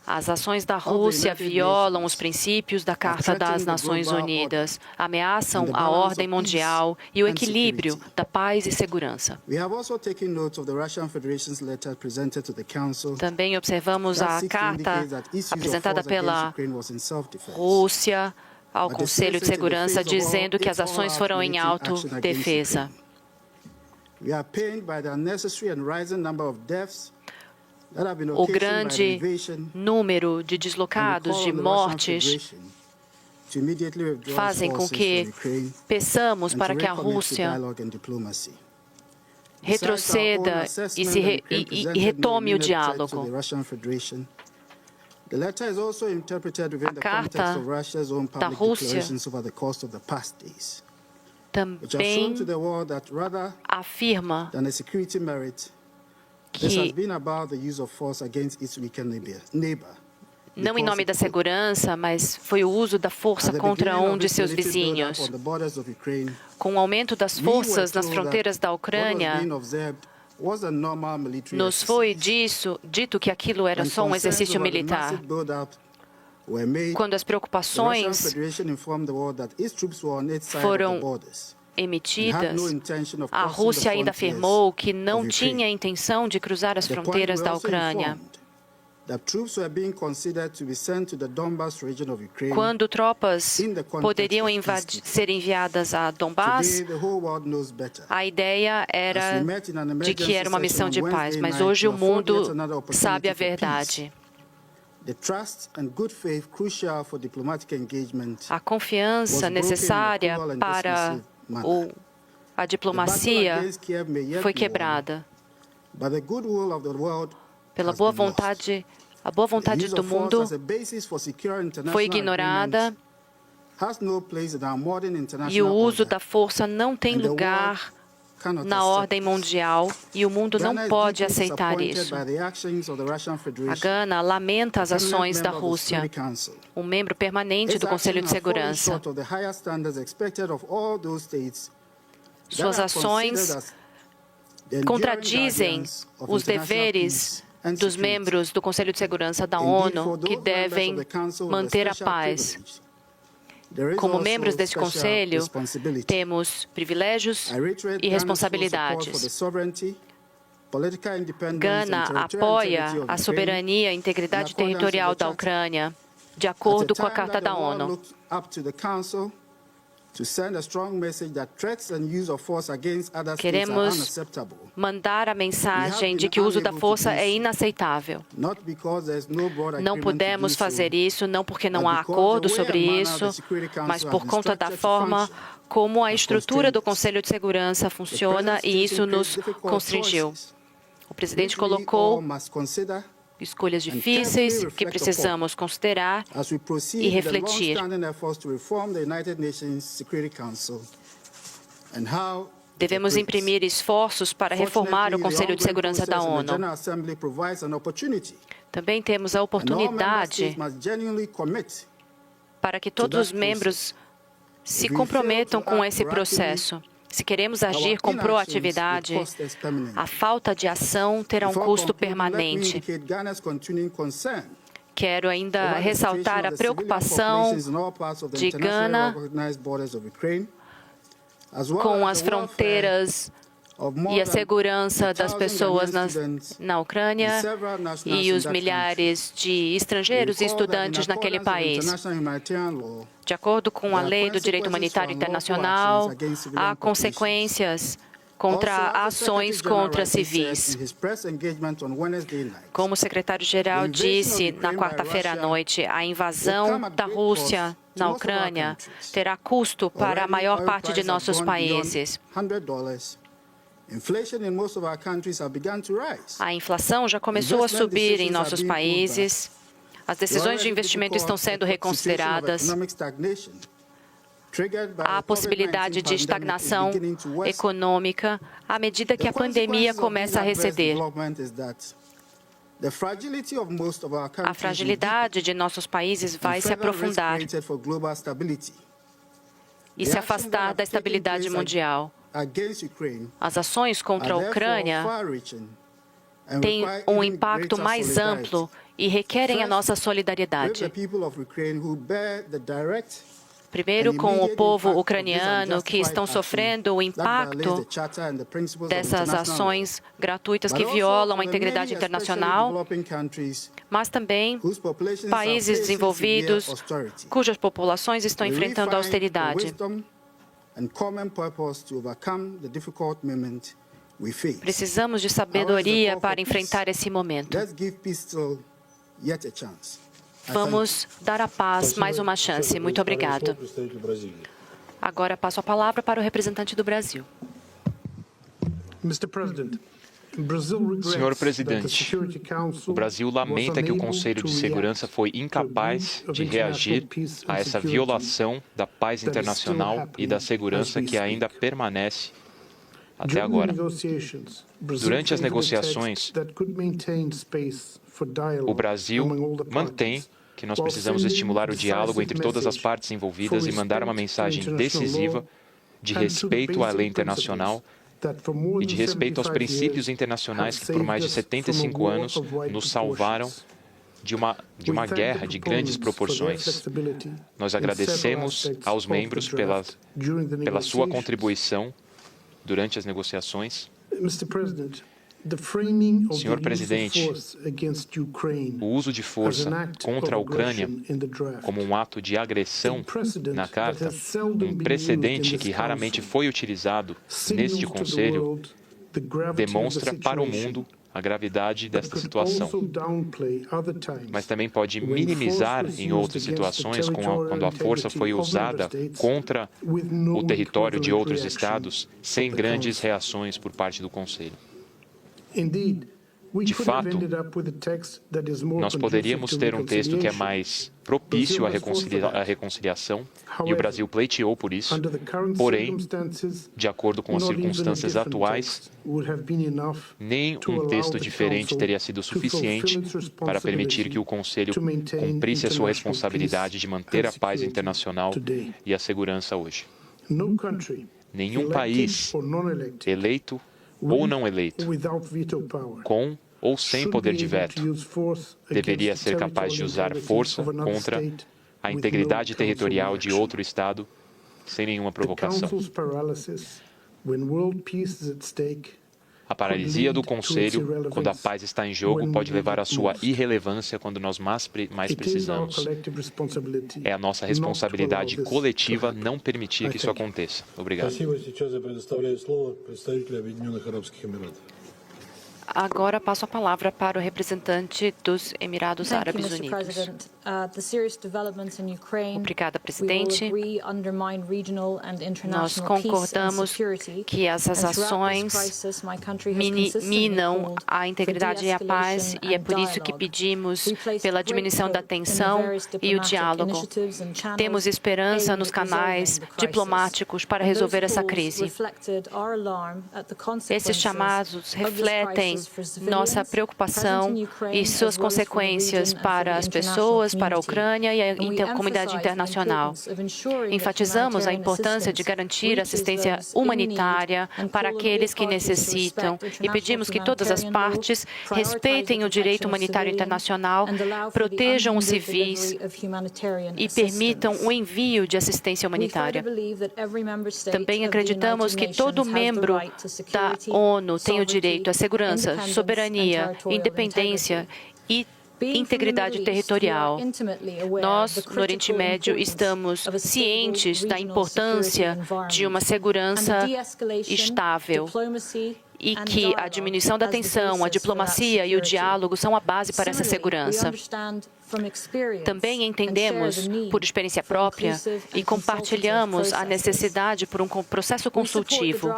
as ações da Rússia violam os princípios da Carta das Nações Unidas, ameaçam a ordem mundial e o equilíbrio da paz e segurança. Também observamos a carta apresentada pela Rússia ao Conselho de Segurança, dizendo que as ações foram em autodefesa. O grande número de deslocados, de mortes, fazem com que peçamos para que a Rússia retroceda e retome o diálogo. A carta da Rússia também afirma que, não em nome da segurança, mas foi o uso da força contra um de seus vizinhos. Com o aumento das forças nas fronteiras da Ucrânia, nos foi dito que aquilo era só um exercício militar. Quando as preocupações foram emitidas, a Rússia ainda afirmou que não tinha intenção de cruzar as fronteiras da Ucrânia. Quando tropas poderiam ser enviadas a Donbás, a ideia era de que era uma missão de paz, mas hoje o mundo sabe a verdade. A confiança necessária para a diplomacia foi quebrada. Pela boa vontade, a boa vontade do mundo foi ignorada e o uso da força não tem lugar na ordem mundial e o mundo não pode aceitar isso. A Gana lamenta as ações da Rússia, um membro permanente do Conselho de Segurança. Suas ações contradizem os deveres dos membros do Conselho de Segurança da ONU, que devem manter a paz. Como membros deste Conselho, temos privilégios e responsabilidades. Gana apoia a soberania e integridade territorial da Ucrânia, de acordo com a Carta da ONU. Queremos mandar a mensagem de que o uso da força é inaceitável. Não podemos fazer isso, não porque não há acordo sobre isso, mas por conta da forma como a estrutura do Conselho de Segurança funciona e isso nos constringiu. O presidente colocou escolhas difíceis que precisamos considerar e refletir. Devemos imprimir esforços para reformar o Conselho de Segurança da ONU. Também temos a oportunidade para que todos os membros se comprometam com esse processo. Se queremos agir com proatividade, a falta de ação terá um custo permanente. Quero ainda ressaltar a preocupação de Gana com as fronteiras e a segurança das pessoas na Ucrânia e os milhares de estrangeiros e estudantes naquele país. De acordo com a lei do direito humanitário internacional, há consequências contra ações contra civis. Como o secretário-geral disse na quarta-feira à noite, a invasão da Rússia na Ucrânia terá custo para a maior parte de nossos países. A inflação já começou a subir em nossos países. As decisões de investimento estão sendo reconsideradas. há possibilidade de estagnação econômica à medida que a pandemia começa a receder. A fragilidade de nossos países vai se aprofundar e se afastar da estabilidade mundial. As ações contra a Ucrânia têm um impacto mais amplo e requerem a nossa solidariedade. Primeiro, com o povo ucraniano, que estão sofrendo o impacto dessas ações gratuitas que violam a integridade internacional, mas também países desenvolvidos cujas populações estão enfrentando a austeridade. Precisamos de sabedoria para enfrentar esse momento. Vamos dar à paz mais uma chance. Muito obrigado. Agora passo a palavra para o representante do Brasil. Senhor presidente, o Brasil lamenta que o Conselho de Segurança foi incapaz de reagir a essa violação da paz internacional e da segurança que ainda permanece até agora. Durante as negociações, o Brasil mantém que nós precisamos estimular o diálogo entre todas as partes envolvidas e mandar uma mensagem decisiva de respeito à lei internacional e de respeito aos princípios internacionais que, por mais de 75 anos, nos salvaram de uma guerra de grandes proporções. Nós agradecemos aos membros pela sua contribuição durante as negociações. Senhor presidente, o uso de força contra a Ucrânia como um ato de agressão na Carta, um precedente que raramente foi utilizado neste Conselho, demonstra para o mundo a gravidade desta situação, mas também pode minimizar em outras situações quando a força foi usada contra o território de outros estados sem grandes reações por parte do Conselho. De fato, nós poderíamos ter um texto que é mais propício à reconciliação, e o Brasil pleiteou por isso, porém, de acordo com as circunstâncias atuais, nem um texto diferente teria sido suficiente para permitir que o Conselho cumprisse a sua responsabilidade de manter a paz internacional e a segurança hoje. Nenhum país, eleito ou não eleito, com ou sem poder de veto, deveria ser capaz de usar força contra a integridade territorial de outro Estado sem nenhuma provocação. A paralisia do Conselho, quando a paz está em jogo, pode levar à sua irrelevância quando nós mais precisamos. É a nossa responsabilidade coletiva não permitir que isso aconteça. Obrigado. Agora passo a palavra para o representante dos Emirados Árabes Unidos. Obrigada, presidente. Nós concordamos que essas ações minam a integridade e a paz, e é por isso que pedimos pela diminuição da tensão e o diálogo. Temos esperança nos canais diplomáticos para resolver essa crise. Esses chamados refletem nossa preocupação e suas consequências para as pessoas, para a Ucrânia e a comunidade internacional. Enfatizamos a importância de garantir assistência humanitária para aqueles que necessitam e pedimos que todas as partes respeitem o direito humanitário internacional, protejam os civis e permitam o envio de assistência humanitária. Também acreditamos que todo membro da ONU tem o direito à segurança, soberania, independência e integridade territorial. Nós, no Oriente Médio, estamos cientes da importância de uma segurança estável e que a diminuição da tensão, a diplomacia e o diálogo são a base para essa segurança. Também entendemos, por experiência própria, e compartilhamos a necessidade por um processo consultivo.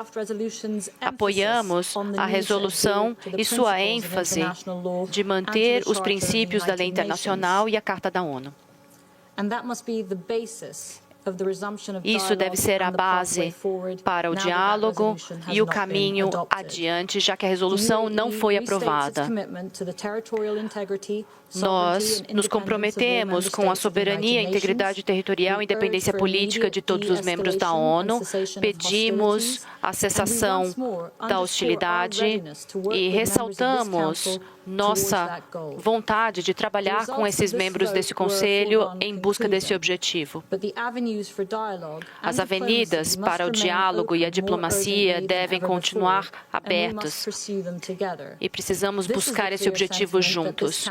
Apoiamos a resolução e sua ênfase de manter os princípios da lei internacional e a Carta da ONU. Isso deve ser a base para o diálogo e o caminho adiante, já que a resolução não foi aprovada. Nós nos comprometemos com a soberania, integridade territorial e independência política de todos os membros da ONU, pedimos a cessação da hostilidade e ressaltamos nossa vontade de trabalhar com esses membros desse Conselho em busca desse objetivo. As avenidas para o diálogo e a diplomacia devem continuar abertas e precisamos buscar esse objetivo juntos.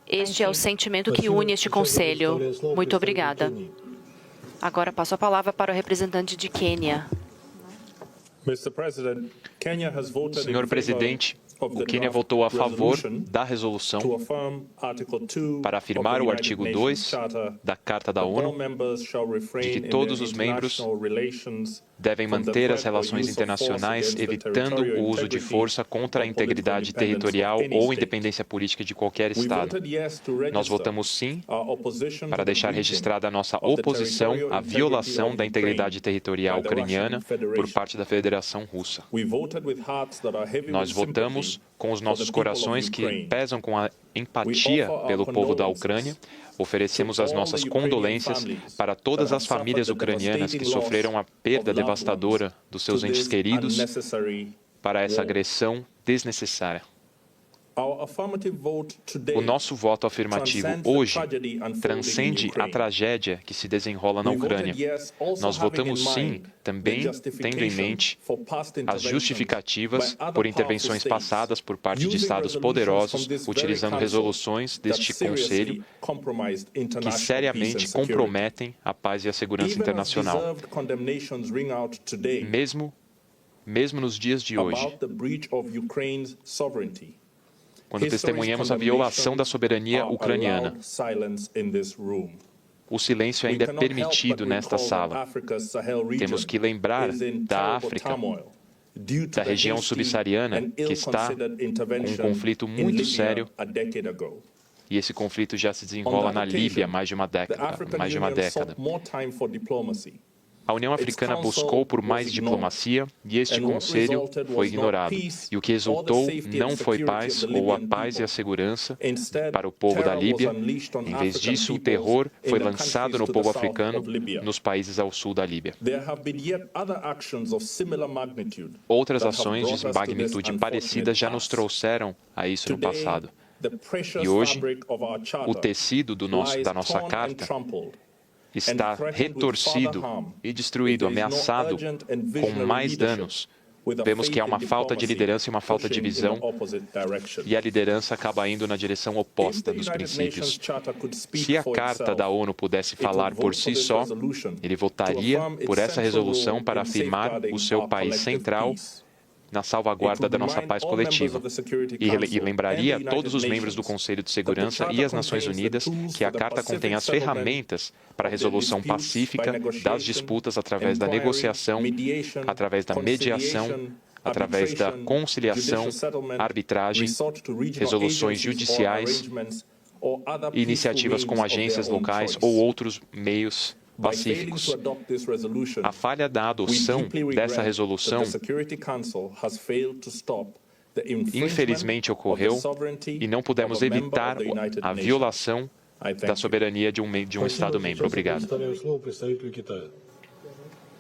Este é o sentimento que une este Conselho. Muito obrigada. Agora passo a palavra para o representante de Quênia. Senhor presidente, o Quênia votou a favor da resolução para afirmar o artigo 2 da Carta da ONU, de que todos os membros devem manter as relações internacionais, evitando o uso de força contra a integridade territorial ou independência política de qualquer Estado. Nós votamos sim para deixar registrada a nossa oposição à violação da integridade territorial ucraniana por parte da Federação Russa. Nós votamos com os nossos corações que pesam com a empatia pelo povo da Ucrânia. Oferecemos as nossas condolências para todas as famílias ucranianas que sofreram a perda devastadora dos seus entes queridos para essa agressão desnecessária. O nosso voto afirmativo hoje transcende a tragédia que se desenrola na Ucrânia. Nós votamos sim, também tendo em mente as justificativas por intervenções passadas por parte de Estados poderosos, utilizando resoluções deste Conselho que seriamente comprometem a paz e a segurança internacional. Mesmo nos dias de hoje, quando testemunhamos a violação da soberania ucraniana, o silêncio ainda é permitido nesta sala. Temos que lembrar da África, da região subsaariana, que está com um conflito muito sério, e esse conflito já se desenrola na Líbia há mais de uma década. A União Africana buscou por mais diplomacia e este Conselho foi ignorado. E o que resultou não foi paz ou a paz e a segurança para o povo da Líbia. Em vez disso, o terror foi lançado no povo africano nos países ao sul da Líbia. Outras ações de magnitude parecida já nos trouxeram a isso no passado. E hoje, o tecido da nossa carta está retorcido e destruído, ameaçado com mais danos. Vemos que há uma falta de liderança e uma falta de visão, e a liderança acaba indo na direção oposta dos princípios. Se a Carta da ONU pudesse falar por si só, ele votaria por essa resolução para afirmar o seu país central na salvaguarda da nossa paz coletiva. E lembraria a todos os membros do Conselho de Segurança e as Nações Unidas que a Carta contém as ferramentas para a resolução pacífica das disputas através da negociação, através da mediação, através da conciliação, arbitragem, resoluções judiciais, iniciativas com agências locais ou outros meios pacíficos. A falha da adoção dessa resolução infelizmente ocorreu e não pudemos evitar a violação da soberania de um Estado-membro. Obrigado.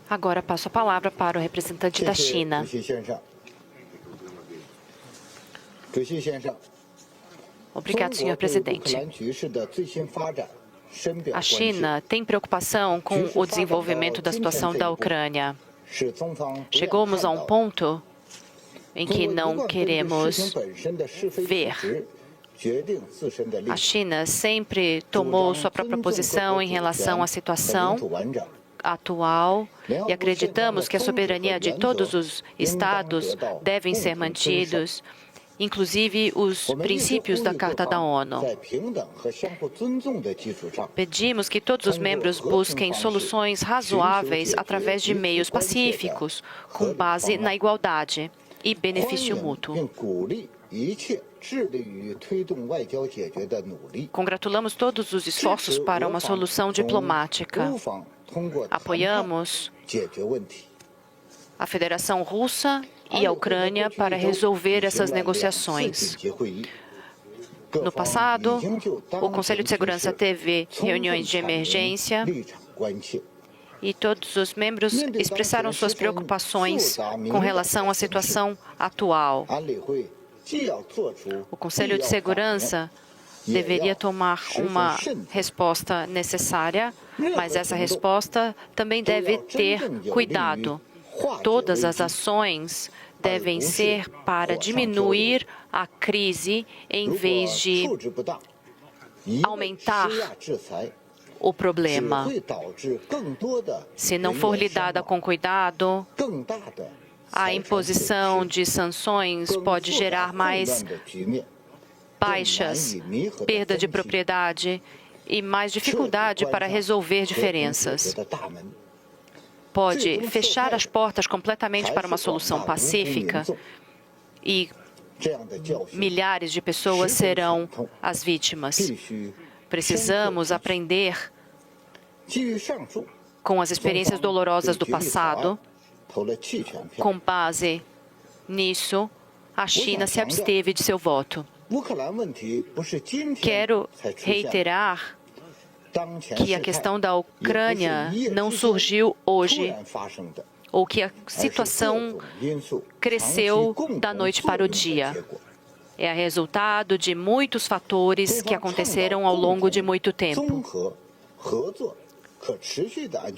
Agora passo a palavra para o representante da China. Obrigado, senhor presidente. A China tem preocupação com o desenvolvimento da situação da Ucrânia. Chegamos a um ponto em que não queremos ver. A China sempre tomou sua própria posição em relação à situação atual e acreditamos que a soberania de todos os Estados devem ser mantidos, inclusive os princípios da Carta da ONU. Pedimos que todos os membros busquem soluções razoáveis através de meios pacíficos, com base na igualdade e benefício mútuo. Congratulamos todos os esforços para uma solução diplomática. Apoiamos a Federação Russa e a Ucrânia para resolver essas negociações. No passado, o Conselho de Segurança teve reuniões de emergência e todos os membros expressaram suas preocupações com relação à situação atual. O Conselho de Segurança deveria tomar uma resposta necessária, mas essa resposta também deve ter cuidado. Todas as ações devem ser para diminuir a crise em vez de aumentar o problema. Se não for lidada com cuidado, a imposição de sanções pode gerar mais baixas, perda de propriedade e mais dificuldade para resolver diferenças. Pode fechar as portas completamente para uma solução pacífica e milhares de pessoas serão as vítimas. Precisamos aprender com as experiências dolorosas do passado. Com base nisso, a China se absteve de seu voto. Quero reiterar que a questão da Ucrânia não surgiu hoje, ou que a situação cresceu da noite para o dia. É resultado de muitos fatores que aconteceram ao longo de muito tempo.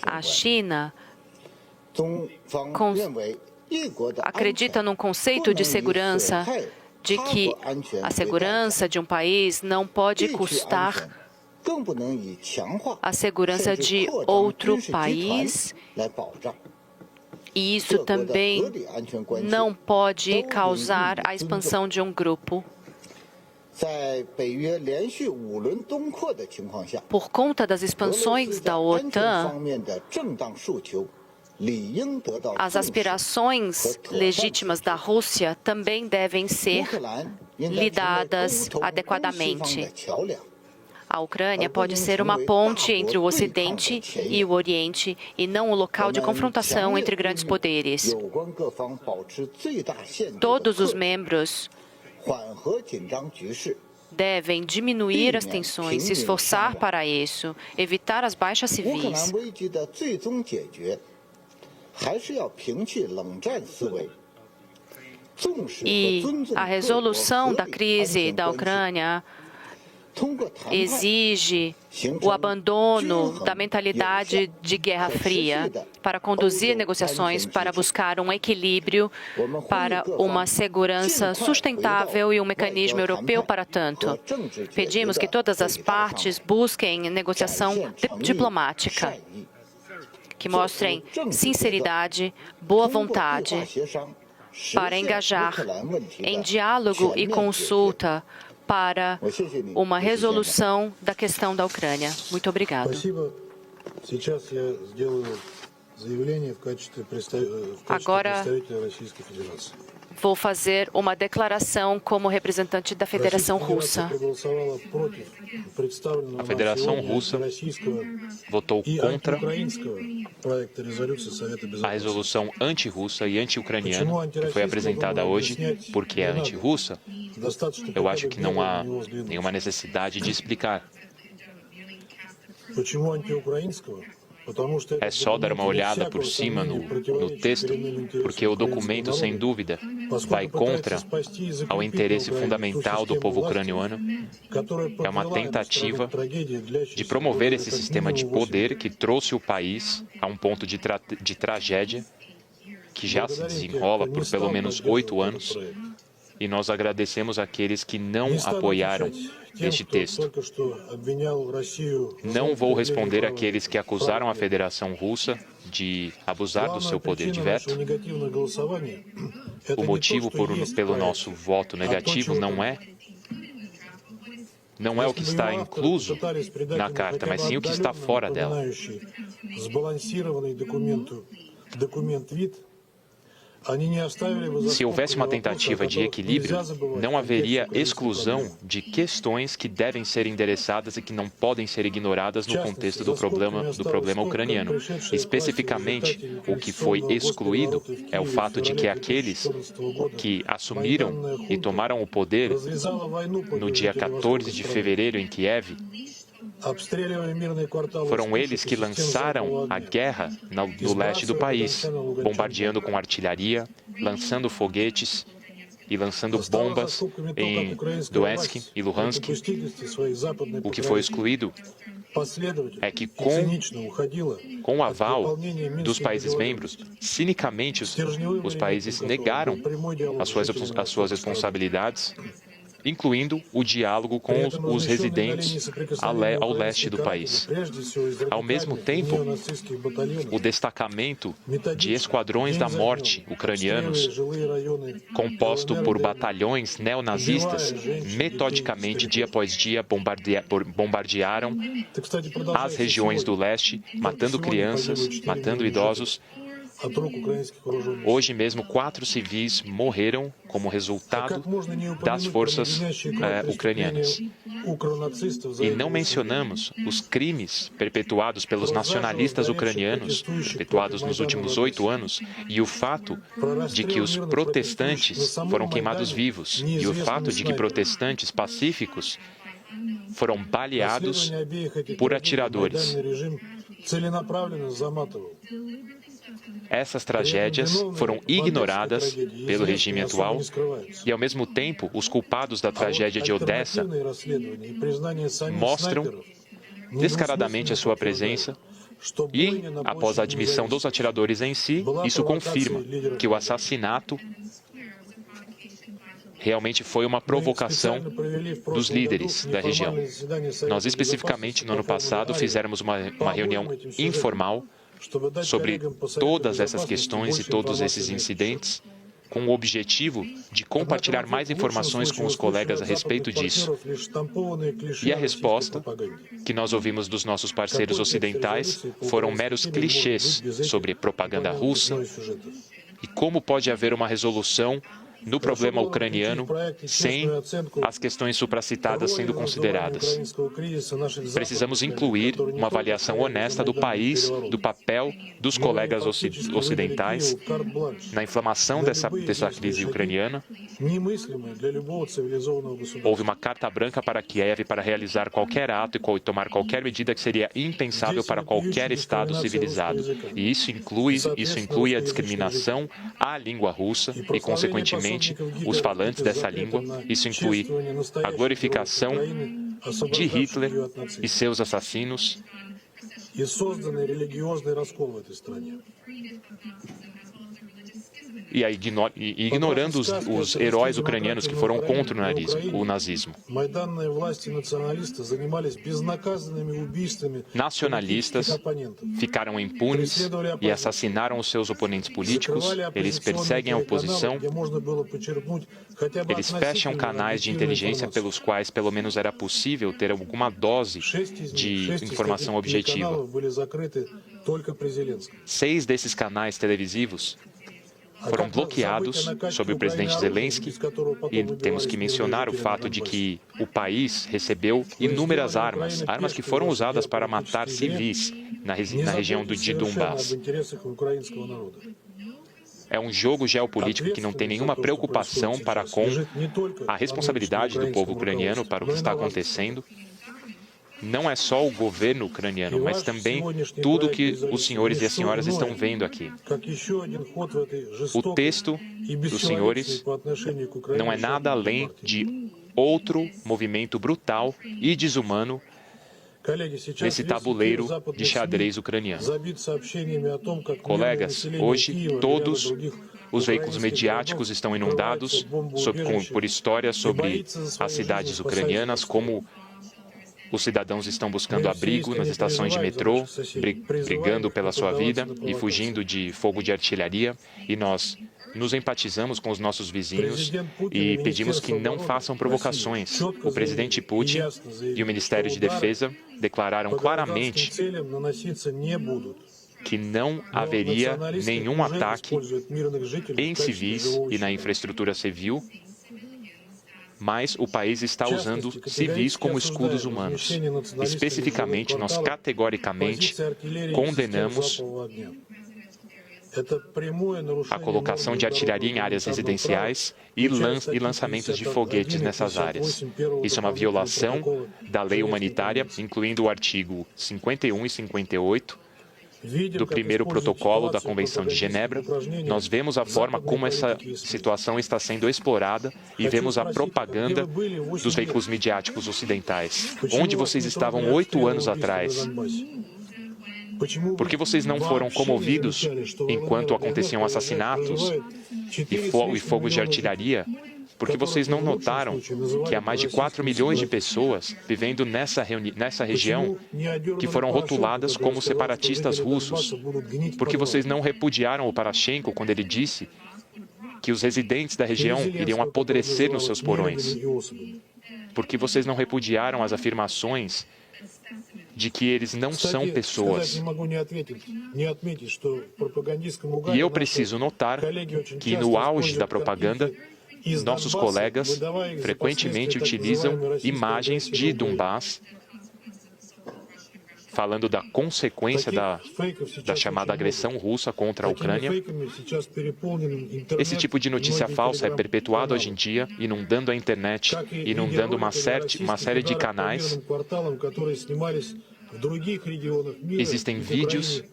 A China acredita num conceito de segurança, de que a segurança de um país não pode custar a segurança de outro país, e isso também não pode causar a expansão de um grupo. Por conta das expansões da OTAN, as aspirações legítimas da Rússia também devem ser lidadas adequadamente. A Ucrânia pode ser uma ponte entre o Ocidente e o Oriente e não um local de confrontação entre grandes poderes. Todos os membros devem diminuir as tensões, se esforçar para isso, evitar as baixas civis. E a resolução da crise da Ucrânia exige o abandono da mentalidade de Guerra Fria para conduzir negociações, para buscar um equilíbrio, para uma segurança sustentável e um mecanismo europeu para tanto. Pedimos que todas as partes busquem negociação diplomática, que mostrem sinceridade, boa vontade, para engajar em diálogo e consulta para uma resolução da questão da Ucrânia. Muito obrigado. Agora vou fazer uma declaração como representante da Federação Russa. A Federação Russa votou contra a resolução anti-russa e anti-ucraniana que foi apresentada hoje. Porque é anti-russa, eu acho que não há nenhuma necessidade de explicar. É só dar uma olhada por cima no texto, porque o documento, sem dúvida, vai contra ao interesse fundamental do povo ucraniano. É uma tentativa de promover esse sistema de poder que trouxe o país a um ponto de tragédia que já se desenrola por pelo menos 8 anos. E nós agradecemos àqueles que não apoiaram este texto. Não vou responder àqueles que acusaram a Federação Russa de abusar do seu poder de veto. O motivo pelo nosso voto negativo não é o que está incluso na carta, mas sim o que está fora dela. Se houvesse uma tentativa de equilíbrio, não haveria exclusão de questões que devem ser endereçadas e que não podem ser ignoradas no contexto do problema ucraniano. Especificamente, o que foi excluído é o fato de que aqueles que assumiram e tomaram o poder no dia 14 de fevereiro em Kiev, foram eles que lançaram a guerra no leste do país, bombardeando com artilharia, lançando foguetes e lançando bombas em Donetsk e Luhansk. O que foi excluído é que, com o aval dos países membros, cinicamente os países negaram as suas responsabilidades, incluindo o diálogo com os residentes ao leste do país. Ao mesmo tempo, o destacamento de esquadrões da morte ucranianos, composto por batalhões neonazistas, metodicamente, dia após dia, bombardearam as regiões do leste, matando crianças, matando idosos. Hoje mesmo, 4 civis morreram como resultado das forças ucranianas. E não mencionamos os crimes perpetuados pelos nacionalistas ucranianos, perpetuados nos últimos 8 anos, e o fato de que os protestantes foram queimados vivos, e o fato de que protestantes pacíficos foram baleados por atiradores. Essas tragédias foram ignoradas pelo regime atual e, ao mesmo tempo, os culpados da tragédia de Odessa mostram descaradamente a sua presença e, após a admissão dos atiradores em si, isso confirma que o assassinato realmente foi uma provocação dos líderes da região. Nós, especificamente, no ano passado, fizemos uma reunião informal sobre todas essas questões e todos esses incidentes, com o objetivo de compartilhar mais informações com os colegas a respeito disso. E a resposta que nós ouvimos dos nossos parceiros ocidentais foram meros clichês sobre propaganda russa e como pode haver uma resolução no problema ucraniano sem as questões supracitadas sendo consideradas. Precisamos incluir uma avaliação honesta do país, do papel dos colegas ocidentais na inflamação dessa crise ucraniana. Houve uma carta branca para Kiev para realizar qualquer ato e tomar qualquer medida que seria impensável para qualquer Estado civilizado. E isso inclui a discriminação à língua russa e, consequentemente, os falantes dessa língua. Isso inclui a glorificação de Hitler e seus assassinos. E ignorando os heróis ucranianos que foram contra o nazismo. Nacionalistas ficaram impunes e assassinaram os seus oponentes políticos, eles perseguem a oposição, eles fecham canais de inteligência pelos quais pelo menos era possível ter alguma dose de informação objetiva. 6 desses canais televisivos foram bloqueados sob o presidente Zelensky, e temos que mencionar o fato de que o país recebeu inúmeras armas que foram usadas para matar civis na região de Donbass. É um jogo geopolítico que não tem nenhuma preocupação para com a responsabilidade do povo ucraniano para o que está acontecendo. Não é só o governo ucraniano, mas também tudo que os senhores e as senhoras estão vendo aqui. O texto dos senhores não é nada além de outro movimento brutal e desumano nesse tabuleiro de xadrez ucraniano. Colegas, hoje todos os veículos mediáticos estão inundados por histórias sobre as cidades ucranianas, como os cidadãos estão buscando abrigo nas estações de metrô, brigando pela sua vida e fugindo de fogo de artilharia. E nós nos empatizamos com os nossos vizinhos e pedimos que não façam provocações. O presidente Putin e o Ministério de Defesa declararam claramente que não haveria nenhum ataque em civis e na infraestrutura civil, mas o país está usando civis como escudos humanos. Especificamente, nós categoricamente condenamos a colocação de artilharia em áreas residenciais e lançamentos de foguetes nessas áreas. Isso é uma violação da lei humanitária, incluindo o artigo 51 e 58 do primeiro protocolo da Convenção de Genebra. Nós vemos a forma como essa situação está sendo explorada e vemos a propaganda dos veículos midiáticos ocidentais. Onde vocês estavam 8 anos atrás? Por que vocês não foram comovidos enquanto aconteciam assassinatos e fogos de artilharia? Porque vocês não notaram que há mais de 4 milhões de pessoas vivendo nessa região que foram rotuladas como separatistas russos? Porque vocês não repudiaram o Poroshenko quando ele disse que os residentes da região iriam apodrecer nos seus porões? Porque vocês não repudiaram as afirmações de que eles não são pessoas? E eu preciso notar que no auge da propaganda, nossos colegas frequentemente utilizam imagens de Donbass, falando da consequência da chamada agressão russa contra a Ucrânia. Esse tipo de notícia falsa é perpetuado hoje em dia, inundando a internet, inundando uma série de canais. Existem vídeos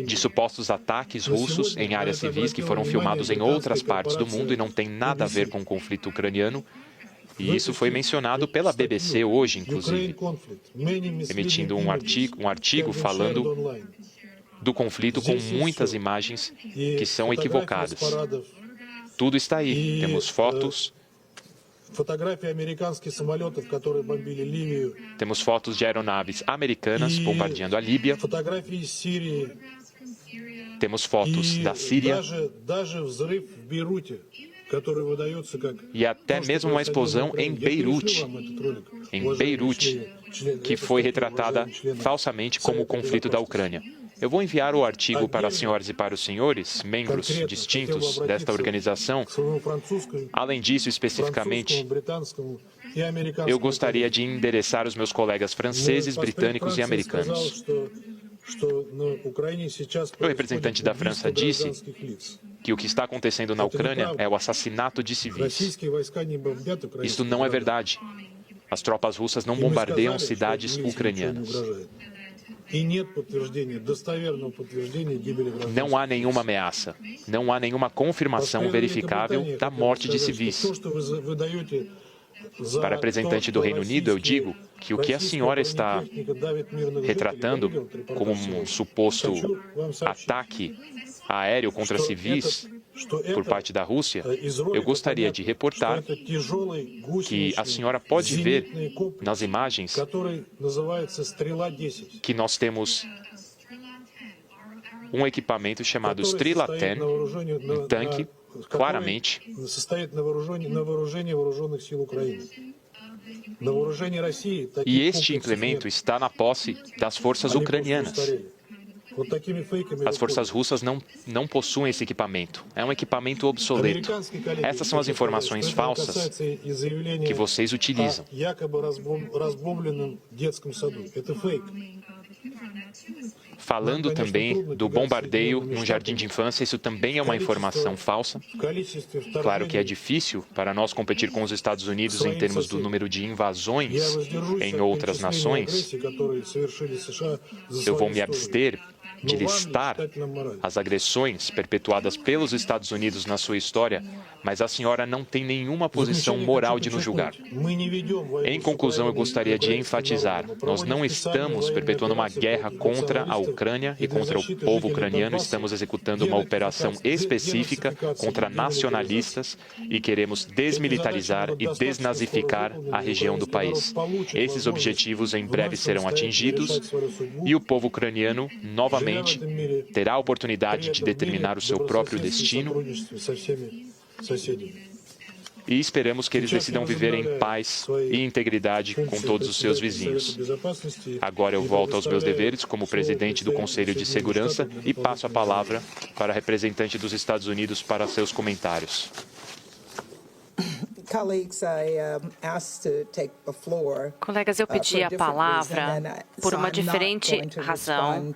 de supostos ataques russos em áreas civis que foram filmados em outras partes do mundo e não tem nada a ver com o conflito ucraniano. E isso foi mencionado pela BBC hoje, inclusive, emitindo um artigo falando do conflito com muitas imagens que são equivocadas. Tudo está aí. Temos fotos. Temos fotos de aeronaves americanas bombardeando a Líbia. Temos fotos da Síria. E até mesmo uma explosão em Beirute, que foi retratada falsamente como o conflito da Ucrânia. Eu vou enviar o artigo para as senhoras e para os senhores, membros distintos desta organização. Além disso, especificamente, eu gostaria de endereçar os meus colegas franceses, britânicos e americanos. O representante da França disse que o que está acontecendo na Ucrânia é o assassinato de civis. Isso não é verdade. As tropas russas não bombardeiam cidades ucranianas. Não há nenhuma ameaça, não há nenhuma confirmação verificável da morte de civis. Para a representante do Reino Unido, eu digo que o que a senhora está retratando como um suposto ataque aéreo contra civis por parte da Rússia, eu gostaria de reportar que a senhora pode ver nas imagens que nós temos um equipamento chamado Strela 10, um tanque, claramente. E este implemento está na posse das forças ucranianas. As forças russas não possuem esse equipamento. É um equipamento obsoleto. Essas são as informações falsas que vocês utilizam. Falando também do bombardeio num jardim de infância, isso também é uma informação falsa. Claro que é difícil para nós competir com os Estados Unidos em termos do número de invasões em outras nações. Eu vou me abster de listar as agressões perpetuadas pelos Estados Unidos na sua história, mas a senhora não tem nenhuma posição moral de nos julgar. Em conclusão, eu gostaria de enfatizar, nós não estamos perpetuando uma guerra contra a Ucrânia e contra o povo ucraniano, estamos executando uma operação específica contra nacionalistas e queremos desmilitarizar e desnazificar a região do país. Esses objetivos em breve serão atingidos e o povo ucraniano, novamente, terá a oportunidade de determinar o seu próprio destino. e esperamos que eles decidam viver em paz e integridade com todos os seus vizinhos. Agora eu volto aos meus deveres como presidente do Conselho de Segurança e passo a palavra para a representante dos Estados Unidos para seus comentários. Colegas, eu pedi a palavra por uma diferente razão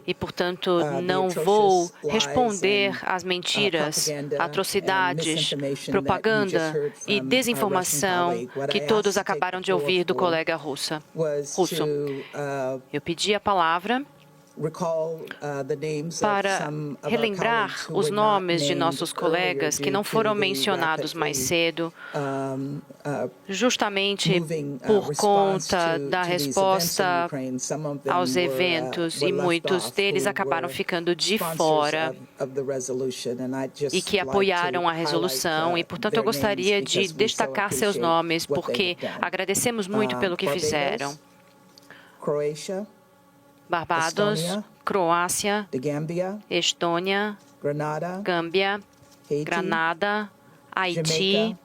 e, portanto, não vou responder às mentiras, atrocidades, propaganda e desinformação que todos acabaram de ouvir do colega russo. Eu pedi a palavra para relembrar os nomes de nossos colegas que não foram mencionados mais cedo, justamente por conta da resposta aos eventos, e muitos deles acabaram ficando de fora e que apoiaram a resolução, e, portanto, eu gostaria de destacar seus nomes, porque agradecemos muito pelo que fizeram. Barbados, Croácia, Estônia, Gâmbia, Granada, Haiti,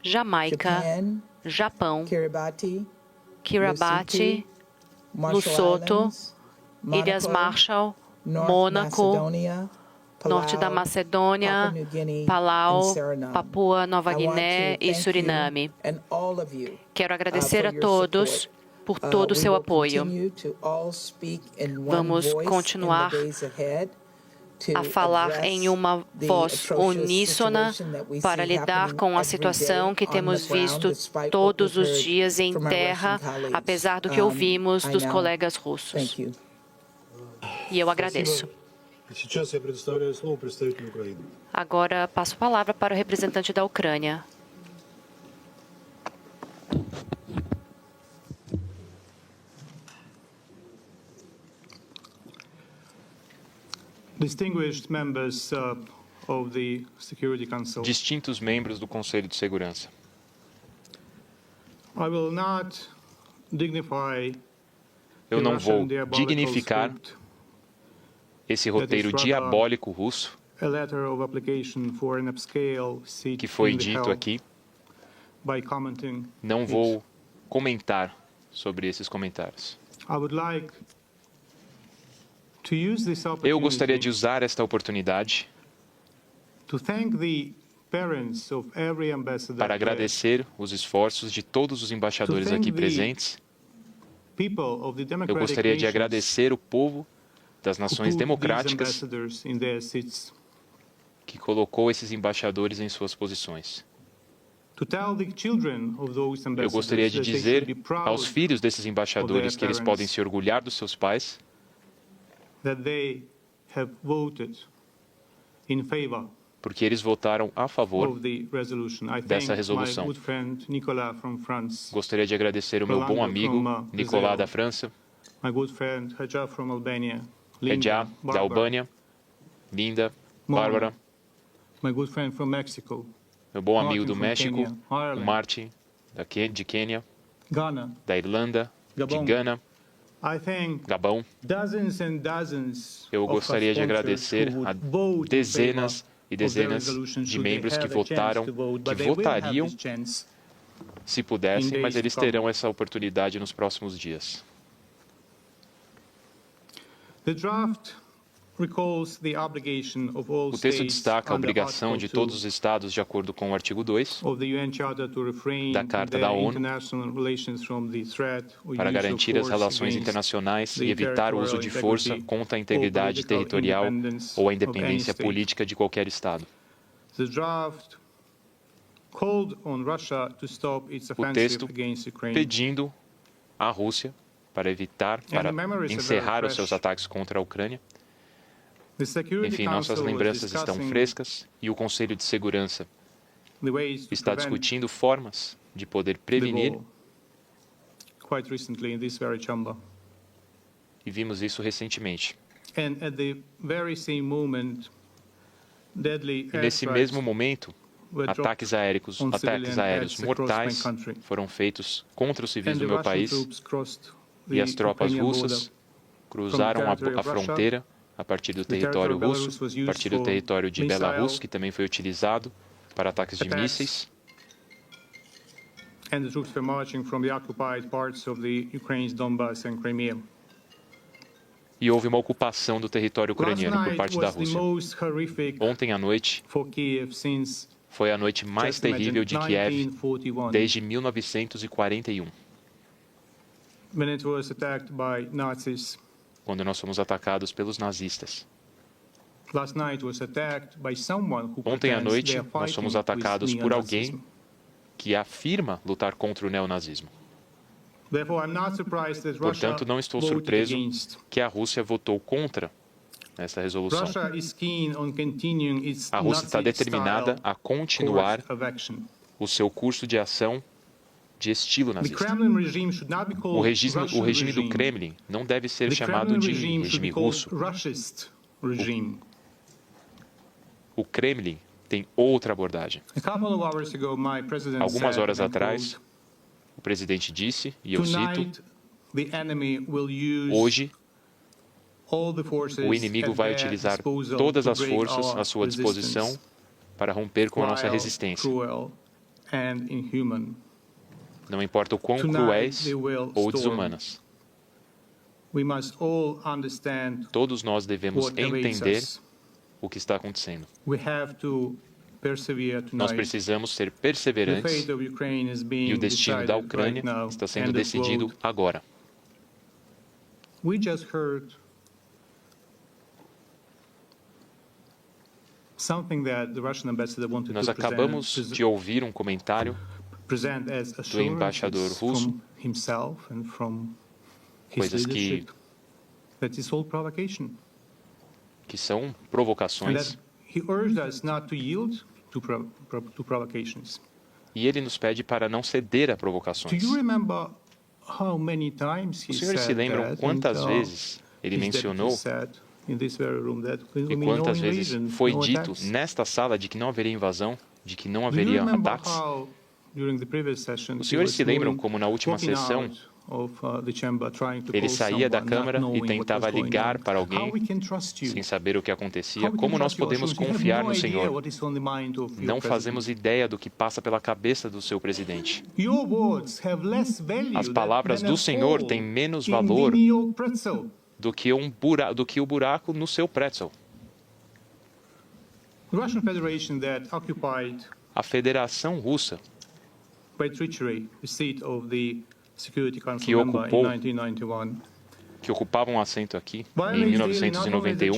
Jamaica, Japão, Kiribati, Lesotho, Ilhas Marshall, Mônaco, Norte da Macedônia, Palau, Papua Nova Guiné e Suriname. Quero agradecer a todos por todo o seu apoio. Vamos continuar a falar em uma voz uníssona para lidar com a situação que temos visto todos os dias em terra, apesar do que ouvimos dos colegas russos. E eu agradeço. Agora passo a palavra para o representante da Ucrânia. Distintos membros do Conselho de Segurança. Eu não vou dignificar esse roteiro diabólico russo que foi dito aqui. Não vou comentar sobre esses comentários. Eu gostaria de usar esta oportunidade para agradecer os esforços de todos os embaixadores aqui presentes. Eu gostaria de agradecer o povo das nações democráticas que colocou esses embaixadores em suas posições. Eu gostaria de dizer aos filhos desses embaixadores que eles podem se orgulhar dos seus pais, porque eles votaram a favor dessa resolução. Gostaria de agradecer o meu bom amigo Nicolás da França, Hedja da Albânia, Linda, Bárbara, meu bom amigo do México, o Martin de Quênia, da Irlanda, de Gana, Gabão. Eu gostaria de agradecer a dezenas e dezenas de membros que votaram, que votariam se pudessem, mas eles terão essa oportunidade nos próximos dias. O texto destaca a obrigação de todos os Estados, de acordo com o artigo 2 da Carta da ONU, para garantir as relações internacionais e evitar o uso de força contra a integridade territorial ou a independência política de qualquer Estado. O texto pedindo à Rússia para encerrar os seus ataques contra a Ucrânia. Enfim, nossas lembranças estão frescas e o Conselho de Segurança está discutindo formas de poder prevenir, e vimos isso recentemente. E nesse mesmo momento, ataques aéreos mortais foram feitos contra os civis do meu país, e as tropas russas cruzaram a fronteira a partir do território russo, a partir do território de Belarus, que também foi utilizado para ataques de mísseis. and the troops were marching from the occupied parts of the Ukraine's Donbas and Crimea. E houve uma ocupação do território ucraniano por parte da Rússia. Ontem à noite foi a noite mais terrível de Kiev desde 1941, quando nós fomos atacados pelos nazistas. Ontem à noite, nós fomos atacados por alguém que afirma lutar contra o neonazismo. Portanto, não estou surpreso que a Rússia votou contra essa resolução. A Rússia está determinada a continuar o seu curso de ação de estilo nazista. O regime do Kremlin não deve ser chamado de regime russo. O Kremlin tem outra abordagem. Algumas horas atrás, o presidente disse, e eu cito, hoje o inimigo vai utilizar todas as forças à sua disposição para romper com a nossa resistência. Não importa o quão cruéis ou desumanas. Todos nós devemos entender o que está acontecendo. Nós precisamos ser perseverantes e o destino da Ucrânia está sendo decidido agora. Nós acabamos de ouvir um comentário do embaixador russo, coisas que são provocações. E ele nos pede para não ceder a provocações. Os senhores se lembram quantas vezes ele mencionou e quantas vezes foi dito nesta sala de que não haveria invasão, de que não haveria ataques? Os senhores se lembram como na última sessão ele saía da Câmara e tentava ligar para alguém sem saber o que acontecia? Como nós podemos confiar no Senhor? Não fazemos ideia do que passa pela cabeça do seu presidente. As palavras do Senhor têm menos valor do que o buraco no seu pretzel. A Federação Russa, que ocupava um assento aqui em 1991,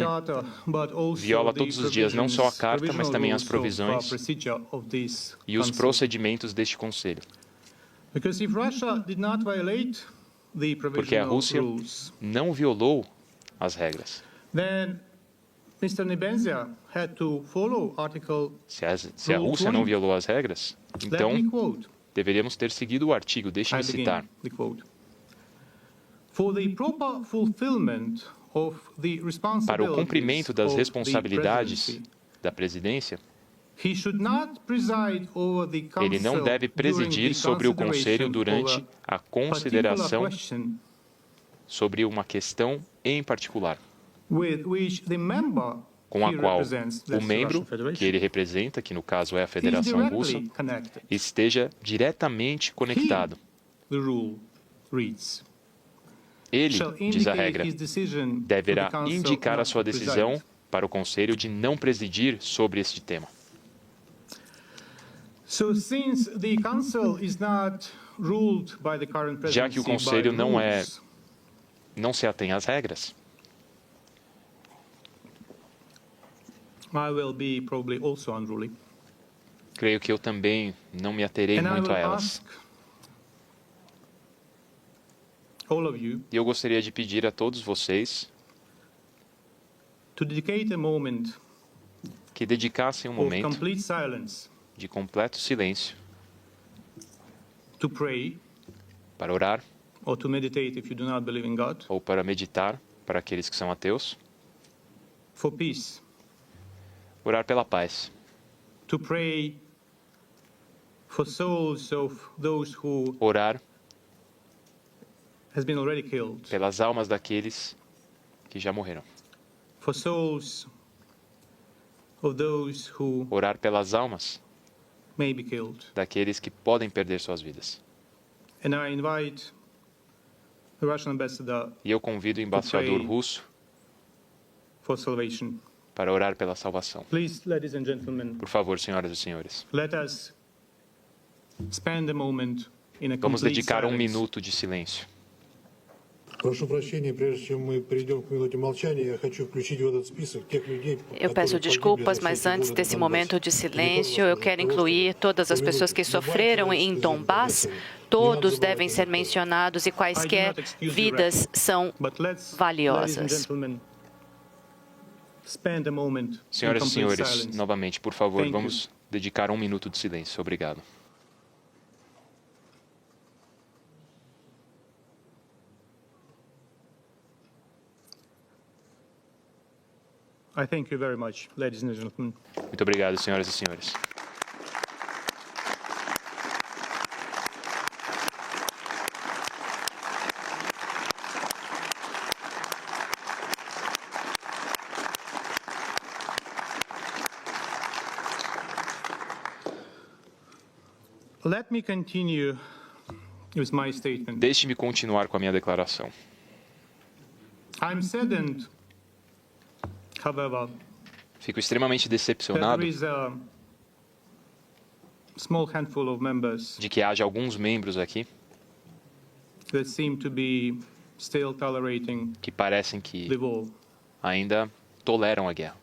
viola todos os dias não só a Carta, mas também as provisões e os procedimentos deste Conselho. Porque a Rússia não violou as regras. Se a Rússia não violou as regras, então deveríamos ter seguido o artigo. Deixe-me citar. Para o cumprimento das responsabilidades da presidência, ele não deve presidir sobre o Conselho durante a consideração sobre uma questão em particular, com a qual o membro que ele representa, que no caso é a Federação Russa, esteja diretamente conectado. Ele, diz a regra, deverá indicar a sua decisão para o Conselho de não presidir sobre este tema. Já que o Conselho não se atém às regras, creio que eu também não me aterei muito a elas. E eu gostaria de pedir a todos vocês que dedicassem um momento de completo silêncio para orar ou para meditar para aqueles que são ateus. Orar pela paz. Orar pelas almas daqueles que já morreram. Orar pelas almas may be killed. daqueles que podem perder suas vidas. And I invite the Russian ambassador E eu convido o embaixador russo for salvation. para orar pela salvação. Please, ladies and gentlemen, Por favor, senhoras e senhores, let us spend a moment in a vamos complete dedicar um silence. minuto de silêncio. Прошу прощения, прежде чем мы перейдем к минуте молчания, я хочу включить в этот список тех людей, Eu peço desculpas, mas antes desse momento de silêncio, eu quero incluir todas as pessoas que sofreram em Donbass. Todos devem ser mencionados e quaisquer vidas são But ladies and valiosas. gentlemen, spend a moment in Senhoras e complete senhores, silence. novamente, por favor, Thank you. vamos dedicar um minuto de silêncio. Obrigado. I thank you very much, ladies and gentlemen. Muito obrigado, senhoras e senhores. Let me continue with my statement. Deixe-me continuar com a minha declaração. I'm saddened, however, Fico extremamente that decepcionado there is a small handful of members de que haja alguns membros aqui that seem to be still tolerating que parecem the que war. ainda toleram a guerra.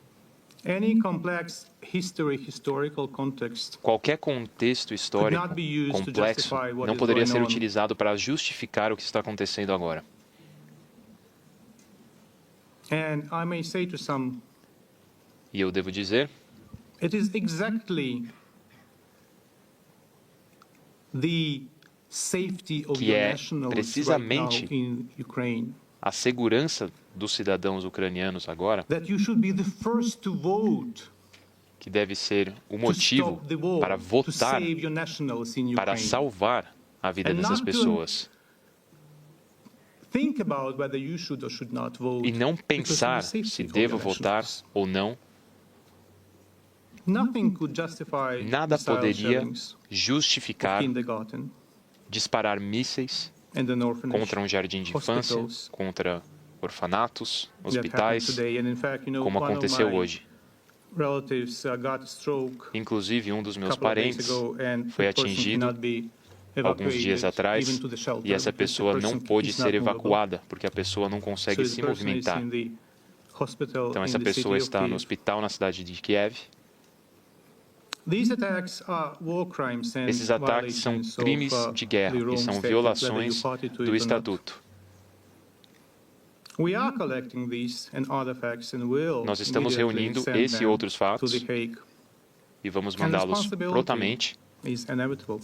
Any complex historical context Qualquer contexto histórico Could not be used to complexo justify what não is poderia going ser on. utilizado para justificar o que está acontecendo agora. And I may say to some, E eu devo dizer, it is exactly the safety of Que your é nationals right now precisamente in Ukraine a segurança dos cidadãos ucranianos agora, that you should be the first to vote que deve ser o to motivo stop the war, para to votar save your nationals in para Ukraine. salvar a vida And dessas not to- pessoas. Think about whether you should or should not vote. E não because of pensar the safety se of devo your votar nationals. ou não. Nothing could justify Nada missile poderia shellings of justificar kindergarten disparar mísseis and an orphanage contra um jardim de infância, hospitals contra orfanatos, that happened hospitais, today. And in fact, you know, como one of aconteceu my hoje. relatives got a stroke Inclusive, um dos a meus couple of days parentes ago, and foi the person atingido cannot be alguns dias evacuated atrás even to the shelter e essa because the pessoa person não pôde is ser not movable. evacuada porque a pessoa não So consegue the se person is movimentar. in the hospital Então in essa the pessoa city of está no Kyiv. hospital na cidade de Kiev. These attacks are war crimes and Esses ataques são violations crimes of, de guerra the e Rome são Statute, violações whether you party to do it or not. Estatuto. We are collecting these and other facts and will Nós estamos immediately reunindo send esse e them outros to fatos The Hague. e vamos And mandá-los responsibility prontamente. is inevitable.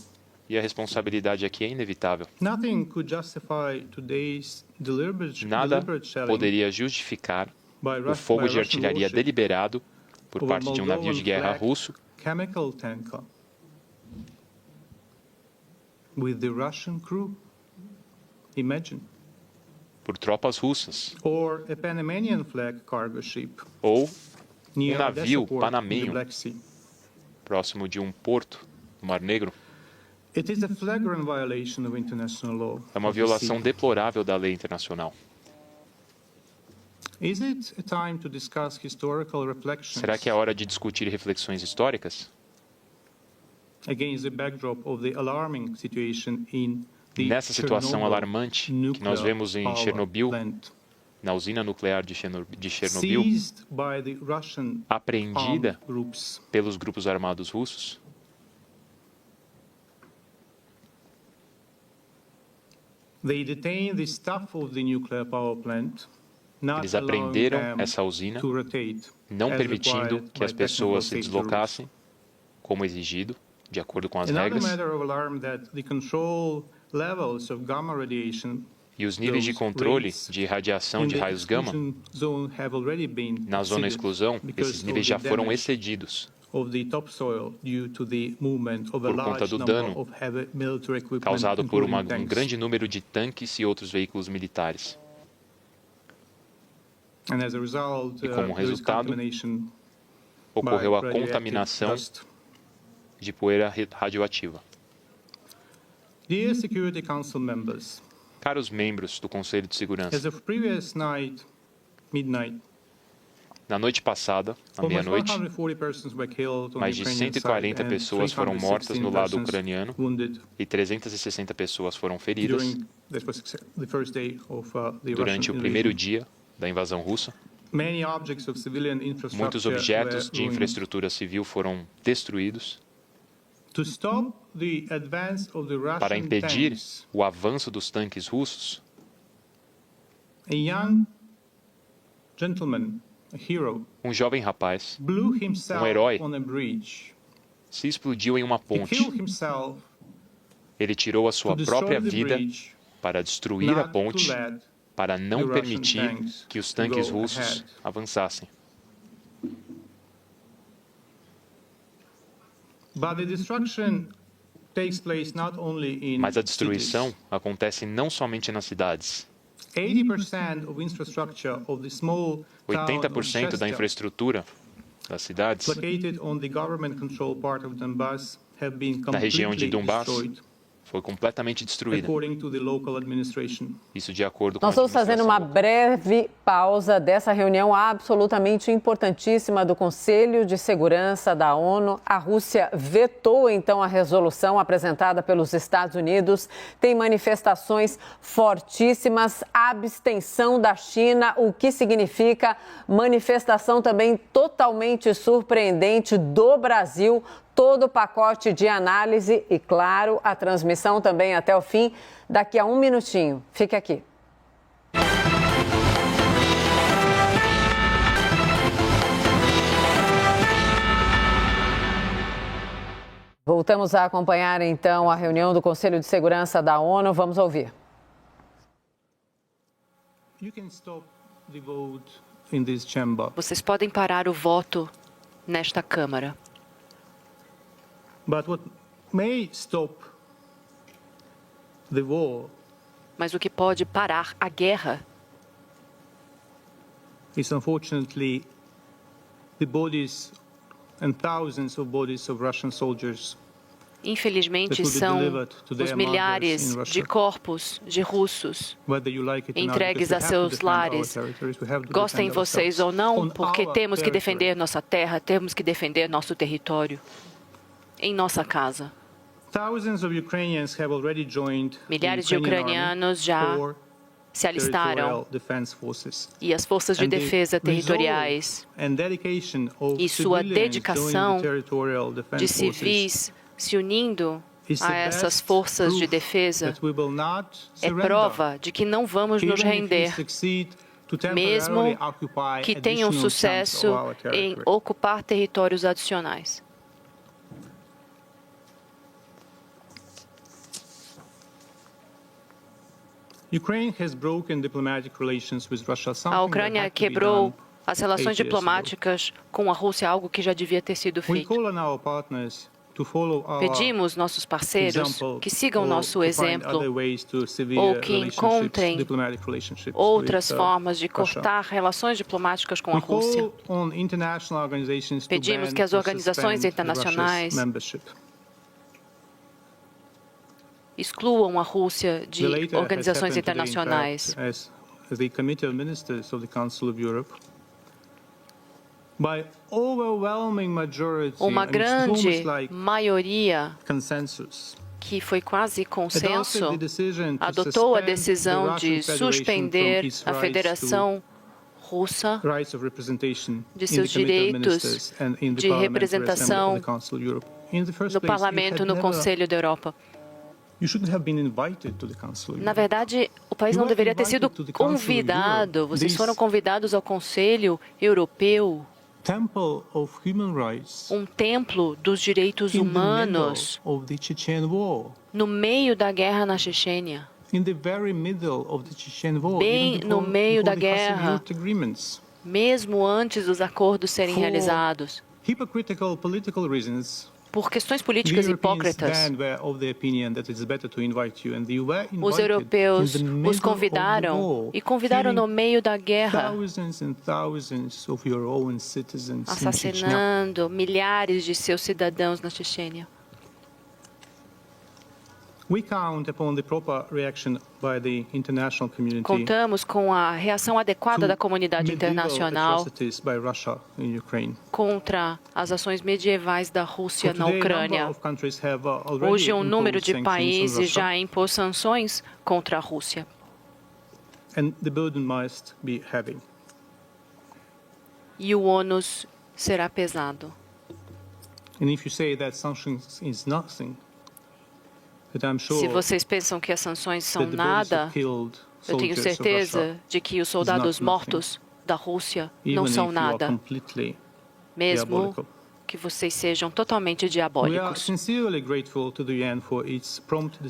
E a responsabilidade aqui é inevitável. Nothing could justify today's deliberate shelling Poderia justificar by o fogo de Russian artilharia warship deliberado por over parte de um navio de guerra Moldovan russo chemical tanker with the Russian crew. Imagine. por tropas russas, Or a Panamanian flag cargo ship ou near navio Odessa port in the panamenho. Black Sea. próximo de um porto no Mar Negro. It is a flagrant violation of international law. É uma of the violação sea. deplorável da lei internacional. Is it a time to discuss historical reflections Será que é hora de discutir reflexões históricas? against the backdrop of the alarming situation in the Nessa situação Chernobyl alarmante que nós vemos em nuclear Chernobyl, power plant, na usina nuclear de Chernobyl, seized by the Russian apreendida armed groups? pelos grupos armados russos? They detained the staff of the nuclear power plant, not Eles allowing apreenderam them essa usina, to rotate, não as permitindo required que by as pessoas se technical safety deslocassem, como exigido, de acordo com as Another regras. matter of alarm that the control levels of gamma radiation E os níveis de those controle rates de radiação in de the raios gama exclusion zone have already been na zona exceeded exclusão, because esses of níveis the já foram damage excedidos of the topsoil due to the movement of a por conta large do number dano of heavy military equipment, causado por including um tanks. grande número de tanques e outros veículos militares. And as a result, E como there is resultado, contamination Ocorreu a by radioactive contaminação dust. de poeira radioativa. Dear Security Council members, Caros membros do Conselho de Segurança, as of previous night, midnight, na noite passada, à almost meia-noite, 140 persons were killed on mais the de Ukrainian 140 side pessoas and foram mortas no lado 316 ucraniano wounded e 360 pessoas foram feridas during that was the first day of the durante Russian o primeiro invasion. dia da invasão russa. Many objects of civilian Muitos infrastructure objetos were de ruined. infraestrutura civil foram destruídos. To stop the advance of the Para Russian impedir tanks, o avanço dos tanques russos, a young gentleman, a hero, jovem rapaz blew himself herói on a bridge. se explodiu em uma He ponte. killed himself Ele tirou a sua to própria destroy the vida bridge, para destruir a not to ponte, let para não the Russian permitir tanks que os tanques go russos ahead. avançassem. But the destruction takes place not only in Mas a destruição cities. acontece não somente nas cidades. 80% of infrastructure of the small town of 80% da Chester, infraestrutura das cidades located on the government-controlled part of Donbas, have been na região de completely Donbass destroyed, foi completamente destruída. according to the local administration. Isso de acordo com a Nós estamos fazendo uma breve pausa dessa reunião absolutamente importantíssima do Conselho de Segurança da ONU. A Rússia vetou, então, a resolução apresentada pelos Estados Unidos. Tem manifestações fortíssimas, abstenção da China, o que significa manifestação também totalmente surpreendente do Brasil. Todo o pacote de análise e, claro, a transmissão também até o fim, daqui a um minutinho. Fique aqui. Voltamos a acompanhar, então, a reunião do Conselho de Segurança da ONU. Vamos ouvir. You can stop the vote in this chamber. Vocês podem parar o voto nesta Câmara. But what may stop the war Mas o que pode parar a guerra is unfortunately the bodies and thousands of bodies of Russian soldiers. infelizmente, são os milhares de corpos de russos entregues a seus lares. Gostem vocês ou não, porque temos que defender nossa terra, temos que defender nosso território, em nossa casa. Milhares de ucranianos já se alistaram e as forças de defesa territoriais e sua dedicação de civis se unindo a essas forças de defesa é prova de que não vamos nos render, mesmo que tenham sucesso em ocupar territórios adicionais. A Ucrânia quebrou as relações diplomáticas com a Rússia, algo que já devia ter sido feito. Pedimos nossos parceiros que sigam nosso exemplo ou que encontrem outras formas de cortar relações diplomáticas com a Rússia. Pedimos que as organizações internacionais excluam a Rússia de organizações internacionais. Uma grande maioria, que foi quase consenso, adotou a decisão de suspender a Federação Russa de seus direitos de representação no Parlamento, no Conselho da Europa. Na verdade, o país não deveria ter sido convidado. Vocês foram convidados ao Conselho Europeu, um templo dos direitos humanos, no meio da guerra na Chechênia, bem no meio da guerra, mesmo antes dos acordos serem realizados. por questões políticas hipócritas. Os europeus os convidaram e convidaram no meio da guerra, assassinando milhares de seus cidadãos na Chechênia. Contamos com a reação adequada da comunidade internacional contra as ações medievais da Rússia na Ucrânia. Hoje, um número de países já impôs sanções contra a Rússia. E o ônus será pesado. Se vocês pensam que as sanções são nada, eu tenho certeza de que os soldados mortos da Rússia não são nada, mesmo que vocês sejam totalmente diabólicos.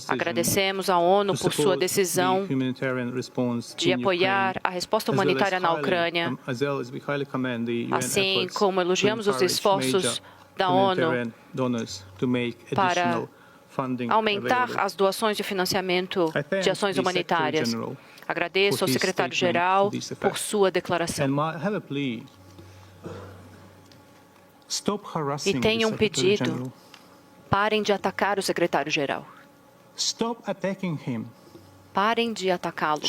Agradecemos à ONU por sua decisão de apoiar a resposta humanitária na Ucrânia, assim como elogiamos os esforços da ONU para aumentar as doações de financiamento de ações humanitárias. Agradeço ao secretário-geral por sua declaração. E tenho um pedido: parem de atacar o secretário-geral. Parem de atacá-lo.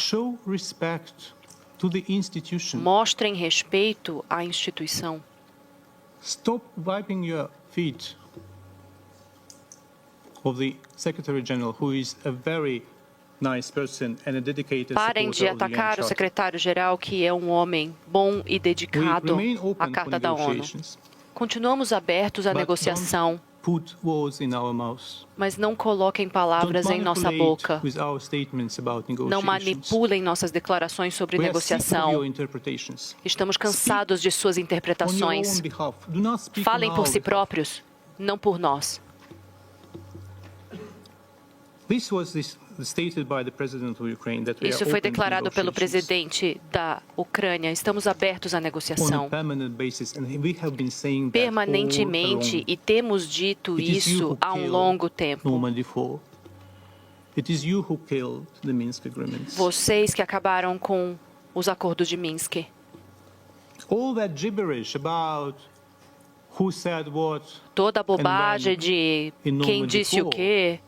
Mostrem respeito à instituição. Stop wiping your feet of the Secretary-General, who is a very nice person and a dedicated Parem de supporter of the UN atacar o Charter. secretário-geral, que é um homem bom e dedicado à Carta da ONU. Continuamos abertos à negociação, Put words in our mouths. mas não coloquem palavras em nossa boca. With our statements about Não negotiations. manipulem nossas declarações sobre We are sick of negociação. your interpretations. Estamos cansados de suas On your interpretações. own behalf. Do not speak Falem on por our si behalf. próprios, não por nós. This was stated by the president of Ukraine that we are Isso foi open to declarado pelo negotiations presidente da Ucrânia. Estamos abertos à on a negociação permanent basis, and we have been saying that permanentemente, all along. e temos dito It is you isso who há um killed longo tempo. Normandy 4. It is you who killed the Minsk agreements. Vocês que acabaram com os acordos de Minsk. All that gibberish about who said what Toda a bobagem de quem disse o quê,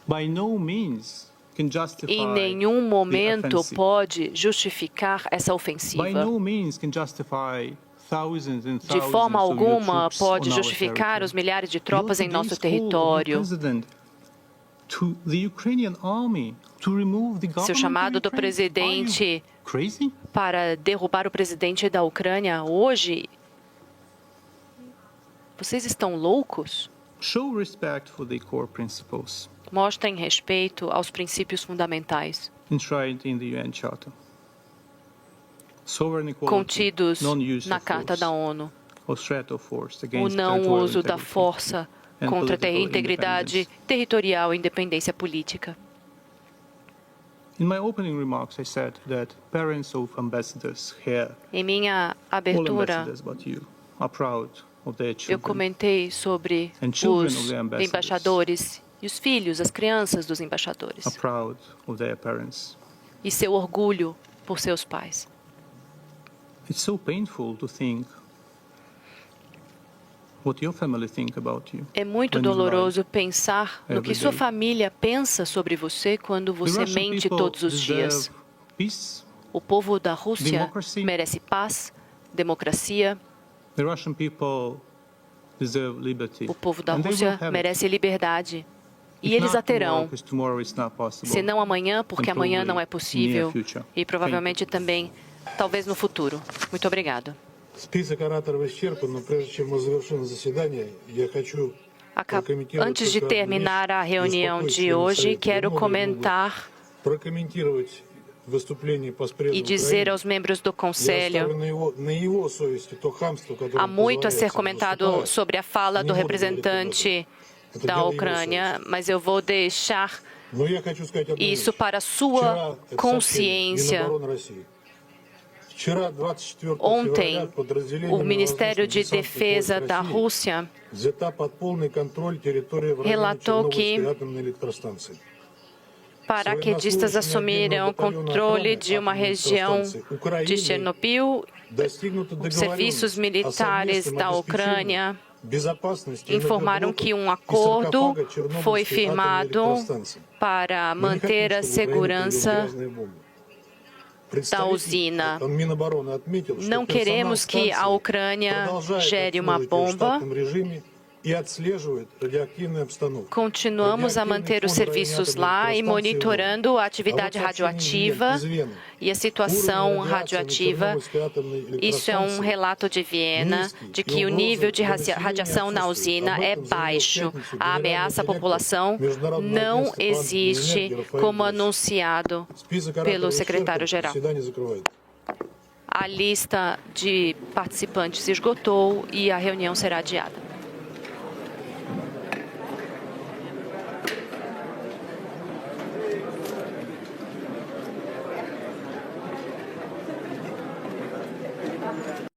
by no means can justify em nenhum the momento offensive. pode justificar essa By ofensiva. no means can justify thousands and De thousands forma of your alguma troops pode on our justificar territory. os milhares de You tropas em also nosso didn't call the território. president to the Ukrainian army to remove the government Seu of chamado do Ukraine. Are you presidente crazy? para derrubar o presidente da Ucrânia hoje. Vocês estão loucos? Show respect for the core principles Mostrem respeito aos princípios fundamentais enshrined in the UN Charter. Sovereign equality, contidos non-use na of Carta force, da ONU. or threat of force O against não territorial uso da integrity força and contra a political integridade independence. territorial e independência política. In my opening remarks, I said that parents of ambassadors here, Em minha all abertura, ambassadors but you, are proud of their eu children. comentei sobre And children os of the ambassadors. embaixadores e os filhos, as crianças dos embaixadores, Are proud of their parents. e seu orgulho por seus pais. It's so painful to think what your family think about you. É muito when you doloroso pensar no que every sua day. família pensa sobre você quando The você Russian mente people todos os dias. deserve peace. O povo da Rússia Democracy. merece paz, democracia. The Russian people deserve liberty. O povo da And they will Rússia have it. merece liberdade. E If eles not a terão. tomorrow, 'cause tomorrow is not possible. Se não amanhã, porque And amanhã não é probably possível. near future. E provavelmente também, talvez no futuro. Muito obrigado. Список ораторов исчерпан, но прежде чем мы завершим заседание, я хочу прокомментировать Antes de только terminar a вещь reunião de беспокойства hoje, Совета. quero Можно ли comentar прокомментировать выступление Поспреда e dizer Украины? aos membros do Я Conselho: оставлю на его совести то хамство, которое há он muito a ser позволяет, comentado выступая. sobre a fala do Не буду говорить об representante этом. Это da дело его Ucrânia, совести. mas eu vou deixar Но я хочу сказать одну isso вещь. para Вчера, sua это сообщение consciência. Минобороны России. Ontem, o Ministério de Defesa da Rússia relatou que paraquedistas assumiram o controle de uma região de Chernobyl. Os serviços militares da Ucrânia informaram que um acordo foi firmado para manter a segurança da usina. Não queremos que a Ucrânia gere uma bomba. Continuamos a manter os serviços lá e monitorando a atividade radioativa e a situação radioativa. Isso é um relato de Viena, de que o nível de radiação na usina é baixo. A ameaça à população não existe, como anunciado pelo secretário-geral. A lista de participantes esgotou e a reunião será adiada.